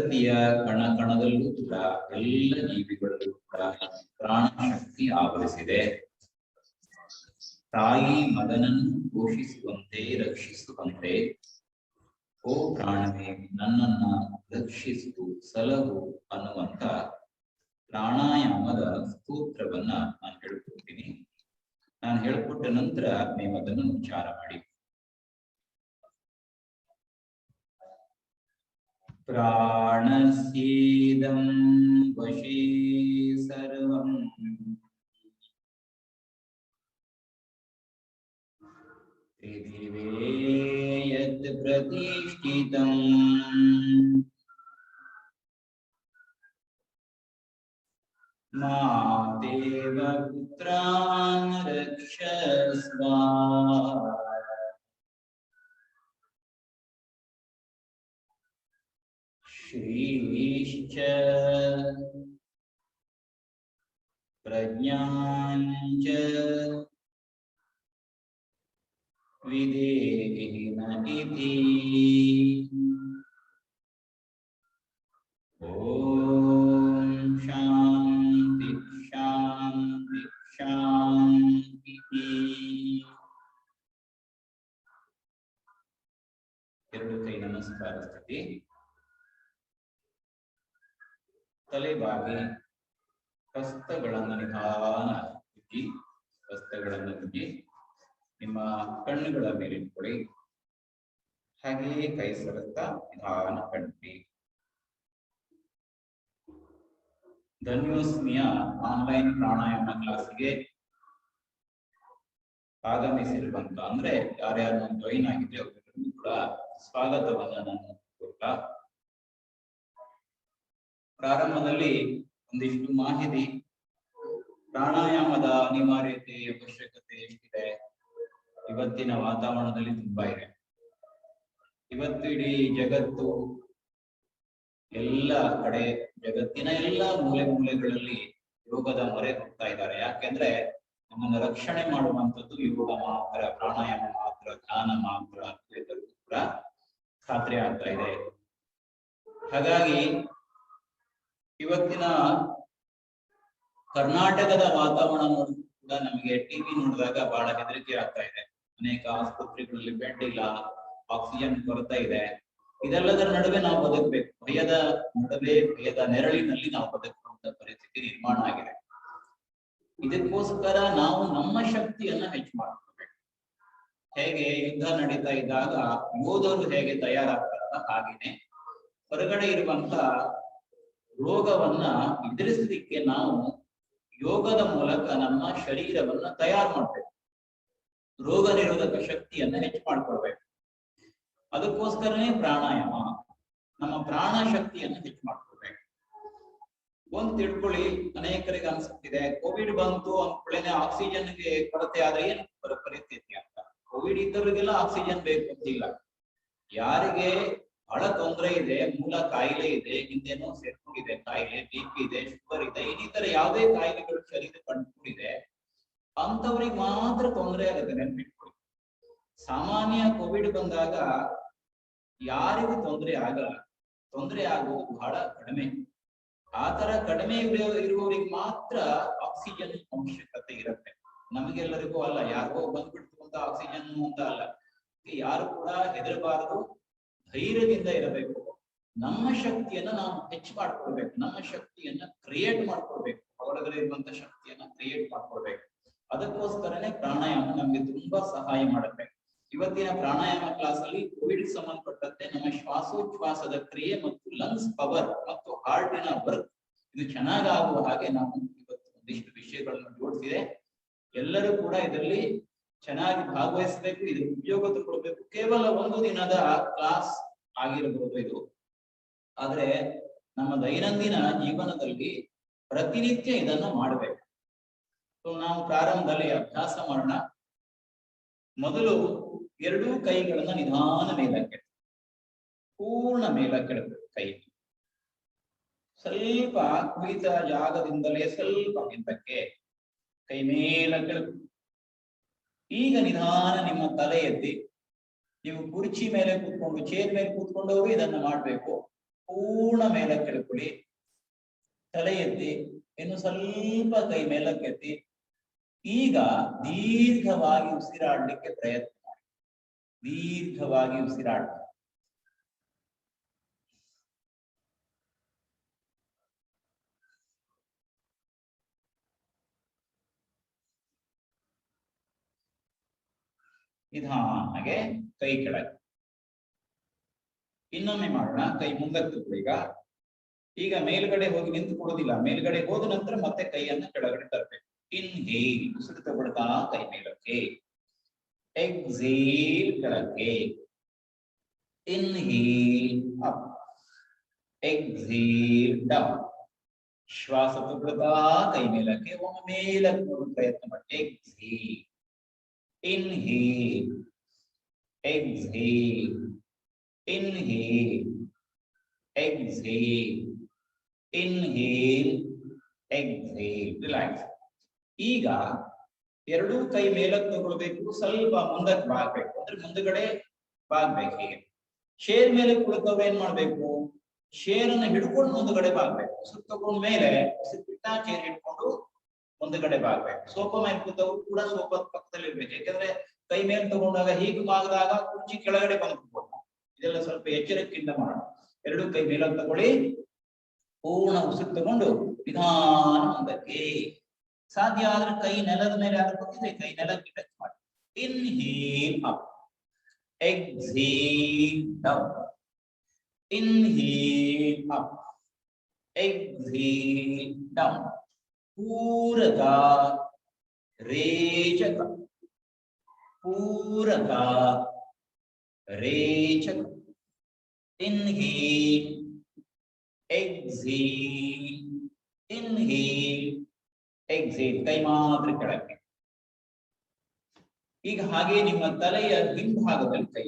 ಪ್ರಕೃತಿಯ ಕಣ ಕಣದಲ್ಲೂ ಕೂಡ ಎಲ್ಲ ಜೀವಿಗಳಲ್ಲೂ ಕೂಡ ಪ್ರಾಣಶಕ್ತಿ ಆವರಿಸಿದೆ. ತಾಯಿ ಮಗನನ್ನು ಪೋಷಿಸುವಂತೆ ರಕ್ಷಿಸುವಂತೆ, ಓ ಪ್ರಾಣವೇ ನನ್ನನ್ನ ರಕ್ಷಿಸು ಸಲಹು ಅನ್ನುವಂತ ಪ್ರಾಣಾಯಾಮದ ಸ್ತೋತ್ರವನ್ನ ನಾನು ಹೇಳ್ಕೊಡ್ತೀನಿ. ನಾನು ಹೇಳ್ಕೊಟ್ಟ ನಂತರ ನೀವು ಅದನ್ನು ಉಚ್ಚಾರ ಮಾಡಿ. ಪ್ರಾಣಸ್ಯೇದಂ ವಶೇ ಸರ್ವಂ ತ್ರಿದಿವೇ ಯತ್ ಪ್ರತಿಷ್ಠಿತಂ ಮಾದೇವ ಪುತ್ರಾನ್ ರಕ್ಷಸ್ವ. ಶ್ರೀಶ್ಚ ಪ್ರಜ್ಞಾಂಚ ವಿಧೇಹಿನ ಇತಿ. ಓಂ ಶಾಂತಿ ಶಾಂತಿ ಶಾಂತಿ. ಎರಡು ಕೈ ನಮಸ್ಕಾರ ಸ್ಥಿತಿ. ತಲೆಬಾಗಿ ಹಸ್ತಗಳನ್ನು ನಿಧಾನ ಉಜ್ಜಿ, ಹಸ್ತಗಳನ್ನು ಉಜ್ಜಿ ನಿಮ್ಮ ಕಣ್ಣುಗಳ ಮೇಲೆ ಇಟ್ಕೊಳ್ಳಿ. ಹಾಗೆಯೇ ಕೈ ಸರಸ್ತಾ ನಿಧಾನ ಕಣ್ಣಿಡಿ. ಧನ್ಯೋಸ್ಮಿಯ ಆನ್ಲೈನ್ ಪ್ರಾಣಾಯಾಮ ಕ್ಲಾಸ್ಗೆ ಆಗಮಿಸಿರುವಂತ ಅಂದ್ರೆ ಯಾರ್ಯಾರು ಜಾಯಿನ್ ಆಗಿದ್ರೆ ಅವರಿಗೂ ಕೂಡ ಸ್ವಾಗತವನ್ನ ನಾನು ಕೊಡ್ತಾ, ಪ್ರಾರಂಭದಲ್ಲಿ ಒಂದಿಷ್ಟು ಮಾಹಿತಿ ಪ್ರಾಣಾಯಾಮದ ಅನಿವಾರ್ಯತೆ ಅವಶ್ಯಕತೆ ಎಷ್ಟಿದೆ ಇವತ್ತಿನ ವಾತಾವರಣದಲ್ಲಿ ತುಂಬಾ ಇದೆ. ಇವತ್ತು ಇಡೀ ಜಗತ್ತು ಎಲ್ಲ ಕಡೆ, ಜಗತ್ತಿನ ಎಲ್ಲ ಮೂಲೆ ಮೂಲೆಗಳಲ್ಲಿ ಯೋಗದ ಮೊರೆ ಹೋಗ್ತಾ ಇದ್ದಾರೆ. ಯಾಕೆಂದ್ರೆ ನಮ್ಮನ್ನು ರಕ್ಷಣೆ ಮಾಡುವಂಥದ್ದು ಯೋಗ ಮಾತ್ರ, ಪ್ರಾಣಾಯಾಮ ಮಾತ್ರ, ಧ್ಯಾನ ಮಾತ್ರ ಎಲ್ಲರಿಗೂ ಕೂಡ ಖಾತ್ರಿ ಆಗ್ತಾ ಇದೆ. ಹಾಗಾಗಿ ಇವತ್ತಿನ ಕರ್ನಾಟಕದ ವಾತಾವರಣ ಕೂಡ ನಮಗೆ ಟಿವಿ ನೋಡಿದಾಗ ಬಹಳ ಹೆದರಿಕೆ ಆಗ್ತಾ ಇದೆ. ಅನೇಕ ಆಸ್ಪತ್ರೆಗಳಲ್ಲಿ ಬೆಡ್ ಇಲ್ಲ, ಆಕ್ಸಿಜನ್ ಕೊರತೆ ಇದೆ. ಇದೆಲ್ಲದರ ನಡುವೆ ನಾವು ಬದುಕಬೇಕು. ಭಯದ ನಡುವೆ, ಭಯದ ನೆರಳಿನಲ್ಲಿ ನಾವು ಬದುಕುವಂತ ಪರಿಸ್ಥಿತಿ ನಿರ್ಮಾಣ ಆಗಿದೆ. ಇದಕ್ಕೋಸ್ಕರ ನಾವು ನಮ್ಮ ಶಕ್ತಿಯನ್ನ ಹೆಚ್ಚು ಮಾಡ್ಕೋಬೇಕು. ಹೇಗೆ ಯುದ್ಧ ನಡೀತಾ ಇದ್ದಾಗ ಯೋಧರು ಹೇಗೆ ತಯಾರಾಗ್ತಾರಲ್ಲ, ಹಾಗೇನೆ ಹೊರಗಡೆ ಇರುವಂತ ರೋಗವನ್ನ ಎದುರಿಸಲಿಕ್ಕೆ ನಾವು ಯೋಗದ ಮೂಲಕ ನಮ್ಮ ಶರೀರವನ್ನ ತಯಾರು ಮಾಡ್ಬೇಕು. ರೋಗ ನಿರೋಧಕ ಶಕ್ತಿಯನ್ನ ಹೆಚ್ಚು ಮಾಡ್ಕೊಳ್ಬೇಕು. ಅದಕ್ಕೋಸ್ಕರನೇ ಪ್ರಾಣಾಯಾಮ. ನಮ್ಮ ಪ್ರಾಣ ಶಕ್ತಿಯನ್ನು ಹೆಚ್ಚು ಮಾಡ್ಕೊಳ್ಬೇಕು. ಒಂದ್ ತಿಳ್ಕೊಳ್ಳಿ, ಅನೇಕರಿಗೆ ಅನ್ಸುತ್ತಿದೆ ಕೋವಿಡ್ ಬಂತು ಅಂದ್ಕೊಳ್ಳೇನೆ ಆಕ್ಸಿಜನ್ಗೆ ಕೊರತೆ ಆದ್ರೆ ಏನು ಪರಿಸ್ಥಿತಿ ಅಂತ. ಕೋವಿಡ್ ಇದ್ದವರಿಗೆಲ್ಲ ಆಕ್ಸಿಜನ್ ಬೇಕು ಅಂತಿಲ್ಲ. ಯಾರಿಗೆ ಬಹಳ ತೊಂದರೆ ಇದೆ, ಮೂಲ ಕಾಯಿಲೆ ಇದೆ, ಹಿಂದೆನೋ ಸೇರ್ಕೊಂಡಿದೆ ಕಾಯಿಲೆ, BP ಇದೆ, ಶುಗರ್ ಇದೆ, ಇನ್ನಿತರ ಯಾವುದೇ ಕಾಯಿಲೆಗಳು ಶರೀರ ಕಂಡುಕೊಂಡಿದೆ, ಅಂತವ್ರಿಗೆ ಮಾತ್ರ ತೊಂದರೆ ಆಗುತ್ತೆ. ನೆನ್ಪಿಟ್ಕೊಳ್ಳಿ, ಸಾಮಾನ್ಯ ಕೋವಿಡ್ ಬಂದಾಗ ಯಾರಿಗೂ ತೊಂದರೆ ಆಗಲ್ಲ. ತೊಂದರೆ ಆಗುವುದು ಬಹಳ ಕಡಿಮೆ. ಆತರ ಕಡಿಮೆ ಇರುವವರಿಗೆ ಮಾತ್ರ ಆಕ್ಸಿಜನ್ ಅವಶ್ಯಕತೆ ಇರುತ್ತೆ. ನಮಗೆಲ್ಲರಿಗೂ ಅಲ್ಲ, ಯಾರಿಗೋ ಬಂದ್ಬಿಡ್ತು ಅಂತ ಆಕ್ಸಿಜನ್ ಅಂತ ಅಲ್ಲ. ಯಾರು ಕೂಡ ಹೆದರಬಾರದು, ಧೈರ್ಯದಿಂದ ಇರಬೇಕು. ನಮ್ಮ ಶಕ್ತಿಯನ್ನ ನಾವು ಹೆಚ್ಚು ಮಾಡ್ಕೊಳ್ಬೇಕು. ನಮ್ಮ ಶಕ್ತಿಯನ್ನ ಕ್ರಿಯೇಟ್ ಮಾಡ್ಕೊಳ್ಬೇಕು. ಹೊರಗಡೆ ಇರುವಂತ ಶಕ್ತಿಯನ್ನ ಕ್ರಿಯೇಟ್ ಮಾಡ್ಕೊಳ್ಬೇಕು. ಅದಕ್ಕೋಸ್ಕರನೇ ಪ್ರಾಣಾಯಾಮ ನಮ್ಗೆ ತುಂಬಾ ಸಹಾಯ ಮಾಡುತ್ತೆ. ಇವತ್ತಿನ ಪ್ರಾಣಾಯಾಮ ಕ್ಲಾಸ್ ಅಲ್ಲಿ ಕೋವಿಡ್ ಸಂಬಂಧಪಟ್ಟಂತೆ ನಮ್ಮ ಶ್ವಾಸೋಚ್ಛ್ವಾಸದ ಕ್ರಿಯೆ ಮತ್ತು ಲಂಗ್ಸ್ ಪವರ್ ಮತ್ತು ಹಾರ್ಟಿನ ವರ್ಕ್ ಇದು ಚೆನ್ನಾಗಾಗುವ ಹಾಗೆ ನಾವು ಇವತ್ತು ಒಂದಿಷ್ಟು ವಿಷಯಗಳನ್ನು ಜೋಡಿಸಿದೆ. ಎಲ್ಲರೂ ಕೂಡ ಇದರಲ್ಲಿ ಚೆನ್ನಾಗಿ ಭಾಗವಹಿಸಬೇಕು, ಇದ್ರ ಉಪಯೋಗ ತಗೊಳ್ಬೇಕು. ಕೇವಲ ಒಂದು ದಿನದ ಕ್ಲಾಸ್ ಆಗಿರಬಹುದು ಇದು, ಆದ್ರೆ ನಮ್ಮ ದೈನಂದಿನ ಜೀವನದಲ್ಲಿ ಪ್ರತಿನಿತ್ಯ ಇದನ್ನು ಮಾಡಬೇಕು. ನಾವು ಪ್ರಾರಂಭದಲ್ಲಿ ಅಭ್ಯಾಸ ಮಾಡೋಣ. ಮೊದಲು ಎರಡೂ ಕೈಗಳನ್ನ ನಿಧಾನ ಮೇಲಕ್ಕೆ, ಪೂರ್ಣ ಮೇಲಕ್ಕೆಡಬೇಕು. ಕೈ ಸ್ವಲ್ಪ ಕುಳಿತ ಜಾಗದಿಂದಲೇ ಸ್ವಲ್ಪ ಹಿಂದಕ್ಕೆ, ಕೈ ಮೇಲಕ್ಕೆಡಬೇಕು. ಈಗ ನಿಧಾನ ನಿಮ್ಮ ತಲೆ ಎತ್ತಿ, ನೀವು ಕುರ್ಚಿ ಮೇಲೆ ಕೂತ್ಕೊಂಡು, ಚೇರ್ ಮೇಲೆ ಕೂತ್ಕೊಂಡವರು ಇದನ್ನ ಮಾಡ್ಬೇಕು. ಪೂರ್ಣ ಮೇಲಕ್ಕೆ ಎಳ್ಕೊಳ್ಳಿ. ತಲೆ ಎತ್ತಿ, ಇನ್ನು ಸ್ವಲ್ಪ ಕೈ ಮೇಲಕ್ಕೆತ್ತಿ. ಈಗ ದೀರ್ಘವಾಗಿ ಉಸಿರಾಡಲಿಕ್ಕೆ ಪ್ರಯತ್ನ ಮಾಡಿ. ದೀರ್ಘವಾಗಿ ಉಸಿರಾಡ. ನಿಧಾನಗೆ ಕೈ ಕೆಳಗೆ. ಇನ್ನೊಮ್ಮೆ ಮಾಡೋಣ. ಕೈ ಮುಂದಕ್ಕೆ ಈಗ ಈಗ ಮೇಲ್ಗಡೆ ಹೋಗಿ ನಿಂತುಕೊಳ್ಳೋದಿಲ್ಲ. ಮೇಲ್ಗಡೆ ಹೋದ ನಂತರ ಮತ್ತೆ ಕೈಯನ್ನು ಕೆಳಗಡೆ ತರಬೇಕು. ಇನ್ಹೇಲ್, ಉಸಿರು ತಗೊಳ್ತಾ ಕೈ ಮೇಲಕ್ಕೆ. ಎಕ್ಸೇಲ್, ಕೆಳಗೆ. Inhale up, exhale down. ಶ್ವಾಸ ತಗೊಳ್ತಾ ಕೈ ಮೇಲಕ್ಕೆ. ಒಮ್ಮೆ ಮೇಲಕ್ಕೆ ನೋಡೋ ಪ್ರಯತ್ನ ಮಾಡಿ. Exhale, inhale, exhale, inhale, exhale, inhale, exhale. Relax. ಈಗ ಎರಡೂ ಕೈ ಮೇಲಕ್ಕೆ ತಗೊಳ್ಬೇಕು. ಸ್ವಲ್ಪ ಮುಂದಕ್ಕೆ ಬಾಗ್ಬೇಕು, ಅಂದ್ರೆ ಮುಂದಗಡೆ ಬಾಗ್ಬೇಕು. ಹೀಗೆ ಶೇರ್ ಮೇಲೆ ಕುಳಿತವ್ರು ಏನ್ ಮಾಡ್ಬೇಕು? ಶೇರ್ ಅನ್ನ ಹಿಡ್ಕೊಂಡು ಮುಂದಗಡೆ ಬಾಗ್ಬೇಕು. ಉಸಿರು ತಗೊಂಡ ಮೇಲೆ ಉಸಿರು ಬಿಟ್ಟ ಚೇರ್ ಹಿಡ್ಕೊಂಡು ಮುಂದಗಡೆ ಬಾಗ್ಬೇಕು. ಸೋಫಾ ಮೇಲೆ ಕೂತವ್ರು ಕೂಡ ಸೋಫಾ ಪಕ್ಕದಲ್ಲಿ ಇರ್ಬೇಕು. ಯಾಕಂದ್ರೆ ಕೈ ಮೇಲೆ ತಗೊಂಡಾಗ ಹೀಗೆ ಬಾಗದಾಗ ಕುರ್ಚಿ ಕೆಳಗಡೆ ಬಂದ್ಬಿಡ್ಬೋದು. ಇದೆಲ್ಲ ಸ್ವಲ್ಪ ಎಚ್ಚರಿಕೆಯಿಂದ ಮಾಡೋಣ. ಎರಡು ಕೈ ಮೇಲೆ ತಗೊಳ್ಳಿ. ಪೂರ್ಣ ಉಸಿರು ತಗೊಂಡು ನಿಧಾನ ಮುಂದಕ್ಕೆ. ಸಾಧ್ಯ ಆದ್ರೆ ಕೈ ನೆಲದ ಮೇಲೆ ಹಾಕಿದ್ರೆ ಕೈ ನೆಲಕ್ಕೆ ಟಚ್ ಮಾಡಿ. Inhale up, exhale down. Inhale up, exhale down. ಪೂರಕ ರೇಚಕ, ಪೂರಕ ರೇಚಕ. Inhale, exhale, inhale, exhale. ಕೈ ಮಾತ್ರ ಕೆಳಗೆ. ಈಗ ಹಾಗೆ ನಿಮ್ಮ ತಲೆಯ ಹಿಂಭಾಗದಲ್ಲಿ ಕೈ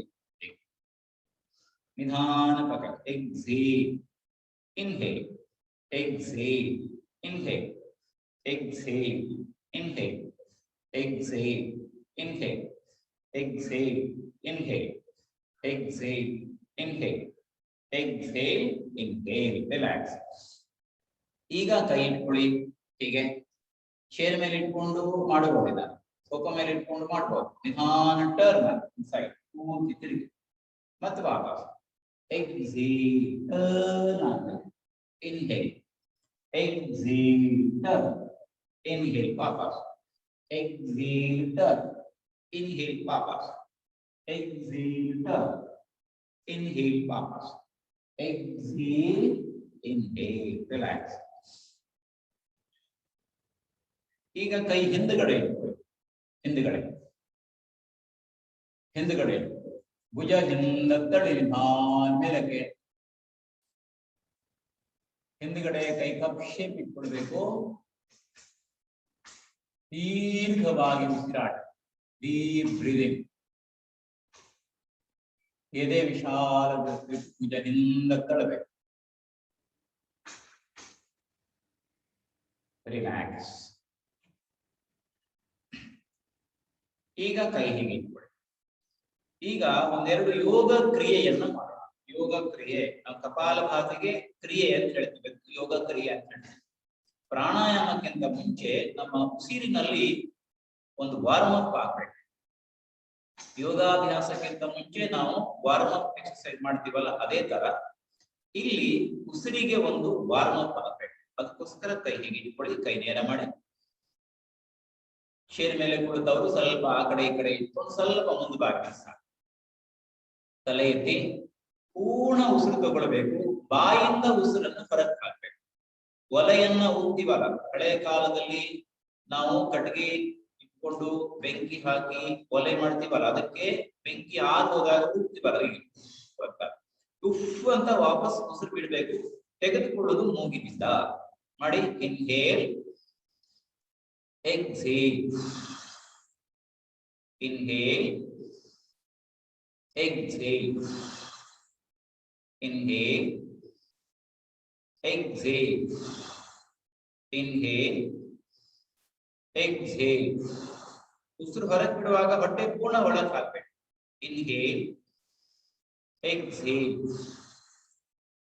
ನಿಧಾನ ಪ್ರಕಾರ. Exhale, inhale, exhale, inhale, exhale, inhale, exhale, inhale, exhale, inhale, exhale, inhale, exhale, inhale. Relax. ಈಗ ಕೈ ಇಟ್ಕೊಳ್ಳಿ. ಹೀಗೆ ಚೇರ್ ಮೇಲೆ ಇಟ್ಕೊಂಡು ಮಾಡಬಹುದಿಲ್ಲ, ಸೋಫಾ ಮೇಲೆ ಇಟ್ಕೊಂಡು ಮಾಡಬಹುದು. ನಿಧಾನ ಟರ್ನ್ ಸೈಡ್ ಪೂರ್ತಿ ತಿರುಗಿ ಮತ್ತೆ ವಾಪಸ್. ಎಕ್ಸೇಲ್, ಟರ್ನ್ ಆಗಬೇಕು. ಇನ್ಹೇಲ್, ಎಕ್ಸೇಲ್, ಟರ್ನ್, ಇನ್ಹೇಲ್, ವಾಪಸ್. ಎಕ್ಸೇಲ್, ಟರ್ನ್, ಇನ್ಹೇಲ್, ವಾಪಸ್. ಎಕ್ಸೇಲ್, ಟರ್ನ್, ಇನ್ಹೇಲ್, ವಾಪಸ್. Exhale, inhale. ರಿಲ್ಯಾಕ್ಸ್. ಈಗ ಕೈ ಹಿಂದುಗಡೆ ಇಟ್ಕೊಳ್ಳಿ. ಹಿಂದುಗಡೆ ಹಿಂದುಗಡೆ ಭುಜ ಹಿಂದ ತಳಿ ನಿಧಾನ ಮೇಲಕ್ಕೆ. ಹಿಂದುಗಡೆ ಕೈ ಕಪ್ ಶೇಪ್ ಇಟ್ಕೊಳ್ಬೇಕು. ದೀರ್ಘವಾಗಿ ಉಸಿರಾಟ. Deep breathing. ಎದೆ ವಿಶಾಲ ಭುಜ ಹಿಂದ ತಳ್ಳಬೇಕು. ರಿಲ್ಯಾಕ್ಸ್. ಈಗ ಕೈ ಹೀಗೆ ಇಟ್ಕೊಳ್ಳಿ. ಈಗ ಒಂದೆರಡು ಯೋಗ ಕ್ರಿಯೆಯನ್ನ ಮಾಡೋಣ. ಯೋಗ ಕ್ರಿಯೆ ನಾವು ಕಪಾಲಭಾತಿಗೆ ಕ್ರಿಯೆ ಅಂತ ಹೇಳ್ತೀವಿ, ಯೋಗ ಕ್ರಿಯೆ ಅಂತ ಹೇಳ್ತೀವಿ. ಪ್ರಾಣಾಯಾಮಕ್ಕಿಂತ ಮುಂಚೆ ನಮ್ಮ ಉಸಿರಿನಲ್ಲಿ ಒಂದು ವಾರ್ಮ್ ಅಪ್ ಆಗ್ಬೇಕು. ಯೋಗಾಭ್ಯಾಸಕ್ಕಿಂತ ಮುಂಚೆ ನಾವು ವಾರ್ಮ್ ಅಪ್ ಎಕ್ಸರ್ಸೈಸ್ ಮಾಡ್ತೀವಲ್ಲ, ಅದೇ ತರ ಇಲ್ಲಿ ಉಸಿರಿಗೆ ಒಂದು ವಾರ್ಮ್ ಅಪ್ ಆಗ್ಬೇಕು. ಅದಕ್ಕೋಸ್ಕರ ಕೈ ಹೀಗೆ ಇಟ್ಕೊಳ್ಳಿ. ಕೈ ನೇರ ಮಾಡಿ. ಶೇರ್ ಮೇಲೆ ಕುಳಿತವರು ಸ್ವಲ್ಪ ಆ ಕಡೆ ಈ ಕಡೆ ಇಟ್ಕೊಂಡು ಸ್ವಲ್ಪ ಮುಂದೆ ಬಾಗಿ ಸಾಕು. ತಲೆ ಎತ್ತಿ ಪೂರ್ಣ ಉಸಿರು ತಗೊಳ್ಬೇಕು. ಬಾಯಿಂದ ಉಸಿರನ್ನು ಹೊರಗೆ ಹಾಕ್ಬೇಕು. ಒಲೆಯನ್ನ ಊದ್ತೀವಲ್ಲ, ಹಳೆಯ ಕಾಲದಲ್ಲಿ ನಾವು ಕಟ್ಟಿಗೆ ಇಟ್ಕೊಂಡು ಬೆಂಕಿ ಹಾಕಿ ಒಲೆ ಮಾಡ್ತೀವಲ್ಲ, ಅದಕ್ಕೆ ಬೆಂಕಿ ಆಗೋದಾಗ ಊದ್ತೀವಲ್ಲ, ಉಫ್ ಅಂತ ವಾಪಸ್ ಉಸಿರು ಬಿಡ್ಬೇಕು. ತೆಗೆದುಕೊಳ್ಳೋದು ಮೂಗಿನಿಂದ ಮಾಡಿ. Inhale, exhale, inhale, exhale, inhale, exhale, inhale, exhale. ಉಸಿರು ಹೊರಗೆ ಬಿಡುವಾಗ ಹೊಟ್ಟೆ ಪೂರ್ಣ ಒಳಗೆ ಹಾಕ್ಬೇಕು. ಇನ್ಹೇಲ್, exhale,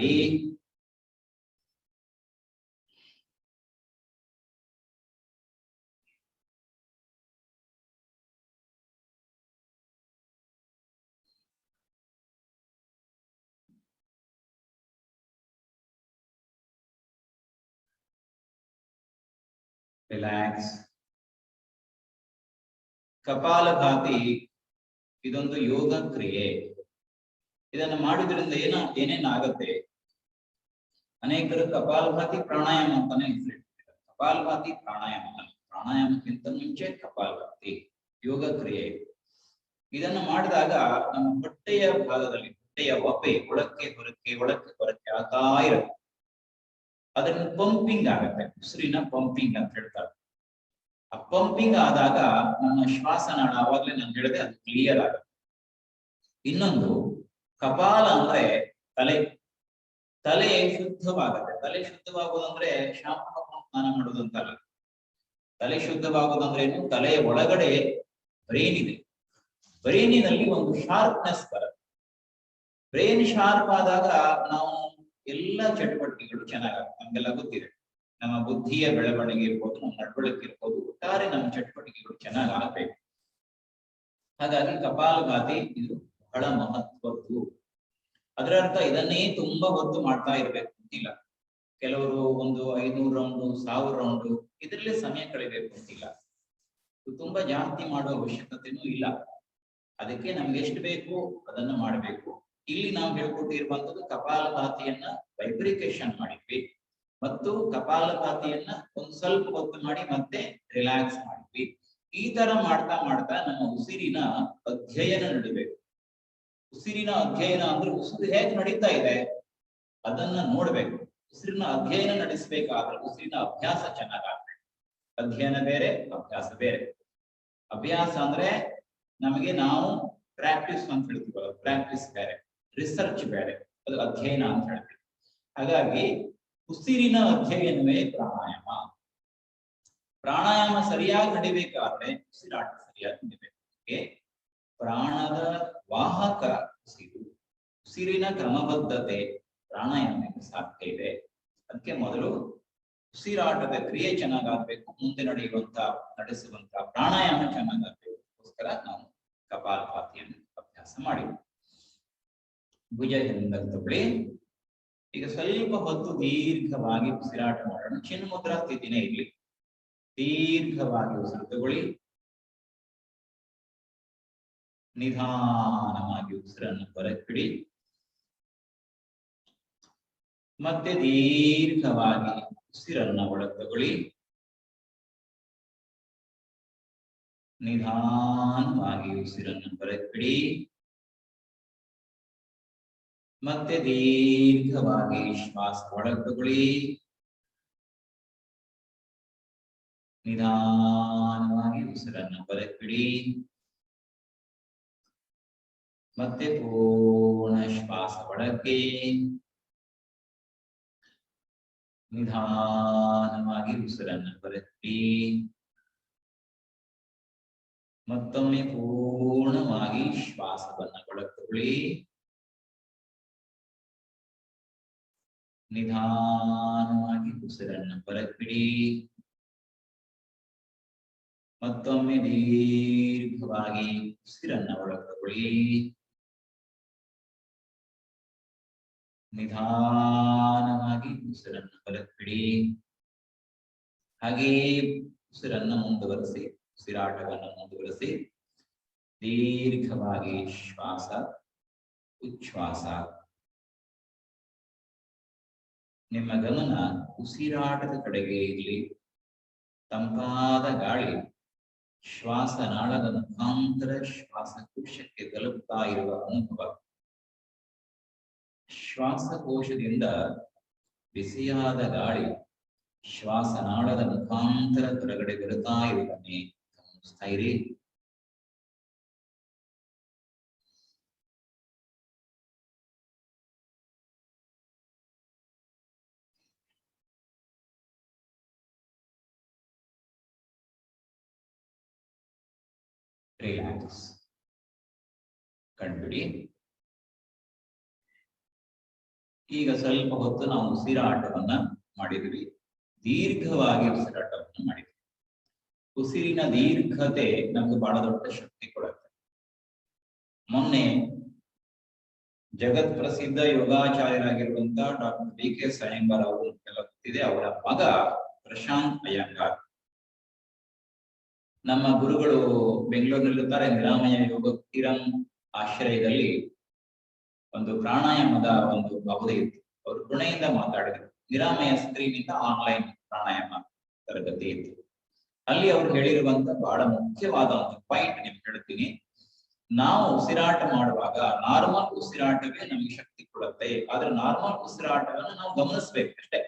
ಮಾಡಿ. ರಿಲ್ಯಾಕ್ಸ್. ಕಪಾಲಭಾತಿ ಇದೊಂದು ಯೋಗ ಕ್ರಿಯೆ. ಇದನ್ನು ಮಾಡಿದ್ರಿಂದ ಏನೇನಾಗತ್ತೆ? ಅನೇಕರು ಕಪಾಲಭಾತಿ ಪ್ರಾಣಾಯಾಮ ಅಂತಾನೆ ಹೆಸರಿಟ್ಟಿದ್ದಾರೆ. ಕಪಾಲಭಾತಿ ಪ್ರಾಣಾಯಾಮ ಅಲ್ಲ, ಪ್ರಾಣಾಯಾಮಕ್ಕಿಂತ ಮುಂಚೆ ಕಪಾಲಭಾತಿ ಯೋಗ ಕ್ರಿಯೆ. ಇದನ್ನು ಮಾಡಿದಾಗ ನಮ್ಮ ಹೊಟ್ಟೆಯ ಭಾಗದಲ್ಲಿ, ಹೊಟ್ಟೆಯ ಒಪ್ಪೆ ಒಳಕ್ಕೆ ಹೊರಕ್ಕೆ ಆಗ್ತಾ ಇರುತ್ತೆ. ಅದನ್ನು ಪಂಪಿಂಗ್ ಆಗತ್ತೆ, ಉಸಿರಿನ ಪಂಪಿಂಗ್ ಅಂತ ಹೇಳ್ತಾರೆ. ಆ ಪಂಪಿಂಗ್ ಆದಾಗ ನಮ್ಮ ಶ್ವಾಸನಾಳ, ಆವಾಗಲೇ ನಾನು ಹೇಳಿದೆ, ಅದು ಕ್ಲಿಯರ್ ಆಗುತ್ತೆ. ಇನ್ನೊಂದು, ಕಪಾಲ ಅಂದ್ರೆ ತಲೆ ಶುದ್ಧವಾಗುತ್ತೆ. ತಲೆ ಶುದ್ಧವಾಗುವುದಂದ್ರೆ ಶಾಂಪು ಹಾಕೊಂಡು ಸ್ನಾನ ಮಾಡುವುದು ಅಂತಲ್ಲ. ತಲೆ ಶುದ್ಧವಾಗುವುದಂದ್ರೆ ಏನು? ತಲೆಯ ಒಳಗಡೆ ಬ್ರೈನ್ ಇದೆ. ಬ್ರೈನಿನಲ್ಲಿ ಒಂದು ಶಾರ್ಪ್ನೆಸ್ ಬರುತ್ತೆ. ಬ್ರೈನ್ ಶಾರ್ಪ್ ಆದಾಗ ನಾವು ಎಲ್ಲ ಚಟುವಟಿಕೆಗಳು ಚೆನ್ನಾಗಾಗುತ್ತೆ. ನಮ್ಗೆಲ್ಲ ಗೊತ್ತಿದೆ, ನಮ್ಮ ಬುದ್ಧಿಯ ಬೆಳವಣಿಗೆ ಇರ್ಬೋದು, ನಮ್ಮ ನಡವಳಿಕೆ ಇರ್ಬೋದು, ಒಟ್ಟಾರೆ ನಮ್ಮ ಚಟುವಟಿಕೆಗಳು ಚೆನ್ನಾಗಾಗಬೇಕು. ಹಾಗಾಗಿ ಕಪಾಲಭಾತಿ ಇದು ಬಹಳ ಮಹತ್ವದ್ದು. ಅದರ ಅರ್ಥ ಇದನ್ನೇ ತುಂಬಾ ಹೊತ್ತು ಮಾಡ್ತಾ ಇರ್ಬೇಕು ಅಂತಿಲ್ಲ. ಕೆಲವರು ಒಂದು 500 ರೌಂಡು 1000 ರೌಂಡು ಇದರಲ್ಲೇ ಸಮಯ ಕಳಿಬೇಕು ಅಂತಿಲ್ಲ. ತುಂಬಾ ಜಾಸ್ತಿ ಮಾಡುವ ಅವಶ್ಯಕತೆನೂ ಇಲ್ಲ. ಅದಕ್ಕೆ ನಮ್ಗೆ ಎಷ್ಟು ಬೇಕು ಅದನ್ನ ಮಾಡಬೇಕು. ಇಲ್ಲಿ ನಾವು ಹೇಳ್ಕೊಟ್ಟಿರುವಂತದ್ದು ಕಪಾಲಭಾತಿಯನ್ನ ವೈಬ್ರಿಕೇಶನ್ ಮಾಡಿದ್ವಿ ಮತ್ತು ಕಪಾಲಭಾತಿಯನ್ನ ಒಂದು ಸ್ವಲ್ಪ ಹೊತ್ತು ಮಾಡಿ ಮತ್ತೆ ರಿಲ್ಯಾಕ್ಸ್ ಮಾಡಿದ್ವಿ. ಈ ತರ ಮಾಡ್ತಾ ಮಾಡ್ತಾ ನಮ್ಮ ಉಸಿರಿನ ಅಧ್ಯಯನ ನಡಿಬೇಕು. ಉಸಿರಿನ ಅಧ್ಯಯನ ಅಂದ್ರೆ ಉಸಿರು ಹೇಗೆ ನಡೀತಾ ಇದೆ ಅದನ್ನ ನೋಡ್ಬೇಕು. ಉಸಿರಿನ ಅಧ್ಯಯನ ನಡೆಸಬೇಕಾದ್ರೆ ಉಸಿರಿನ ಅಭ್ಯಾಸ ಚೆನ್ನಾಗಾಗ್ಬೇಕು. ಅಧ್ಯಯನ ಬೇರೆ, ಅಭ್ಯಾಸ ಬೇರೆ. ಅಭ್ಯಾಸ ಅಂದ್ರೆ ನಮಗೆ ನಾವು ಪ್ರಾಕ್ಟೀಸ್ ಅಂತ ಹೇಳ್ತೀವಲ್ಲ, ಪ್ರಾಕ್ಟೀಸ್ ಬೇರೆ, ರಿಸರ್ಚ್ ಬೇರೆ, ಅದು ಅಧ್ಯಯನ ಅಂತ ಹೇಳ್ತೀವಿ. ಹಾಗಾಗಿ ಉಸಿರಿನ ಅಧ್ಯಯನವೇ ಪ್ರಾಣಾಯಾಮ. ಪ್ರಾಣಾಯಾಮ ಸರಿಯಾಗಿ ನಡಿಬೇಕಾದ್ರೆ ಉಸಿರಾಟ ಸರಿಯಾಗಿ ನಡಿಬೇಕು. ಪ್ರಾಣದ ವಾಹಕ ಉಸಿರು. ಉಸಿರಿನ ಕ್ರಮಬದ್ಧತೆ ಪ್ರಾಣಾಯಾಮಕ್ಕೆ ಸಾಧ್ಯ ಇದೆ. ಅದಕ್ಕೆ ಮೊದಲು ಉಸಿರಾಟದ ಕ್ರಿಯೆ ಚೆನ್ನಾಗಾಗಬೇಕು, ಮುಂದೆ ನಡೆಸುವಂತ ಪ್ರಾಣಾಯಾಮ ಚೆನ್ನಾಗಾಗಬೇಕು. ಅದಕ್ಕೋಸ್ಕರ ನಾವು ಕಪಾಲಭಾತಿಯನ್ನು ಅಭ್ಯಾಸ ಮಾಡಿ. ಭುಜ ಹಿಂದಕ್ಕೆ ತಗೊಳ್ಳಿ. ಈಗ ಸ್ವಲ್ಪ ಹೊತ್ತು ದೀರ್ಘವಾಗಿ ಉಸಿರಾಟ ಮಾಡೋಣ. ಚಿನ್ಮುದ್ರಾ ಸ್ಥಿತಿನೇ ಇರ್ಲಿ. ದೀರ್ಘವಾಗಿ ಉಸಿರು ತಗೊಳ್ಳಿ. ನಿಧಾನವಾಗಿ ಉಸಿರನ್ನು ಹೊರಬಿಡಿ. ಮತ್ತೆ ದೀರ್ಘವಾಗಿ ಉಸಿರನ್ನ ಒಳಗೆ ತಗೊಳ್ಳಿ. ನಿಧಾನವಾಗಿ ಉಸಿರನ್ನು ಹೊರಬಿಡಿ. ಮತ್ತೆ ದೀರ್ಘವಾಗಿ ಶ್ವಾಸ ಒಳಗೆ ತಗೊಳ್ಳಿ. ನಿಧಾನವಾಗಿ ಉಸಿರನ್ನು ಹೊರಬಿಡಿ. ಮತ್ತೆ ಪೂರ್ಣ ಶ್ವಾಸ ಒಳಗೆ. ನಿಧಾನವಾಗಿ ಉಸಿರನ್ನು ಹೊರಬಿಡಿ. ಮತ್ತೊಮ್ಮೆ ಪೂರ್ಣವಾಗಿ ಶ್ವಾಸವನ್ನು ಒಳಗೆ ತಗೊಳ್ಳಿ. ನಿಧಾನವಾಗಿ ಉಸಿರನ್ನು ಹೊರಬಿಡಿ. ಮತ್ತೊಮ್ಮೆ ದೀರ್ಘವಾಗಿ ಉಸಿರನ್ನು ಒಳಗೆ ತಗೊಳ್ಳಿ. ನಿಧಾನವಾಗಿ ಉಸಿರನ್ನು ಹೊರಬಿಡಿ. ಹಾಗೆಯೇ ಉಸಿರನ್ನು ಮುಂದುವರಿಸಿ, ಉಸಿರಾಟವನ್ನು ಮುಂದುವರಿಸಿ. ದೀರ್ಘವಾಗಿ ಶ್ವಾಸ, ಉಚ್ಛ್ವಾಸ. ನಿಮ್ಮ ಗಮನ ಉಸಿರಾಟದ ಕಡೆಗೆ ಇರಲಿ. ತಂಪಾದ ಗಾಳಿ ಶ್ವಾಸನಾಳದ ಮುಖಾಂತರ ಶ್ವಾಸಕೋಶಕ್ಕೆ ತಲುಪ್ತಾ ಇರುವ ಅನುಭವ. ಶ್ವಾಸಕೋಶದಿಂದ ಬಿಸಿಯಾದ ಗಾಳಿ ಶ್ವಾಸನಾಳದ ಮುಖಾಂತರ ಹೊರಗಡೆ ಬರುತ್ತಾ ಇರುವುದನ್ನೇ ಗಮನಿಸ್ತಾ ಇರಿ. ರಿಲ್ಯಾಕ್ಸ್. ಕಣ್ಬಿಡಿ. ಈಗ ಸ್ವಲ್ಪ ಹೊತ್ತು ನಾವು ಉಸಿರಾಟವನ್ನ ಮಾಡಿದ್ವಿ. ದೀರ್ಘವಾಗಿ ಉಸಿರಾಟವನ್ನು ಮಾಡಿದ್ವಿ. ಉಸಿರಿನ ದೀರ್ಘತೆ ನಮ್ಗೆ ಬಹಳ ದೊಡ್ಡ ಶಕ್ತಿ ಕೊಡುತ್ತೆ. ಮೊನ್ನೆ ಜಗತ್ ಪ್ರಸಿದ್ಧ ಯೋಗಾಚಾರ್ಯರಾಗಿರುವಂತಹ ಡಾಕ್ಟರ್ BK ಸಾಯಂಗಾರ್ ಅವರು ಎಲ್ಲ ಗೊತ್ತಿದೆ. ಅವರ ಮಗ ಪ್ರಶಾಂತ್ ಅಯ್ಯಂಗಾರ್ ನಮ್ಮ ಗುರುಗಳು ಬೆಂಗಳೂರಿನಲ್ಲಿರ್ತಾರೆ. ನಿರಾಮಯ ಯೋಗ ಕಿರಂ ಆಶ್ರಯದಲ್ಲಿ ಒಂದು ಪ್ರಾಣಾಯಾಮದ ಒಂದು ಅವಧಿ ಇತ್ತು. ಅವರು ಪುಣೆಯಿಂದ ಮಾತಾಡಿದರು. ನಿರಾಮಯ ಸ್ಕ್ರೀನಿಂದ ಆನ್ಲೈನ್ ಪ್ರಾಣಾಯಾಮ ತರಗತಿ ಇತ್ತು. ಅಲ್ಲಿ ಅವರು ಹೇಳಿರುವಂತ ಬಹಳ ಮುಖ್ಯವಾದ ಒಂದು ಪಾಯಿಂಟ್ ನಿಮ್ಗೆ ಹೇಳ್ತೀನಿ. ನಾವು ಉಸಿರಾಟ ಮಾಡುವಾಗ ನಾರ್ಮಲ್ ಉಸಿರಾಟವೇ ನಮಗೆ ಶಕ್ತಿ ಕೊಡುತ್ತೆ. ಆದ್ರೆ ನಾರ್ಮಲ್ ಉಸಿರಾಟವನ್ನು ನಾವು ಗಮನಿಸ್ಬೇಕು ಅಷ್ಟೇ.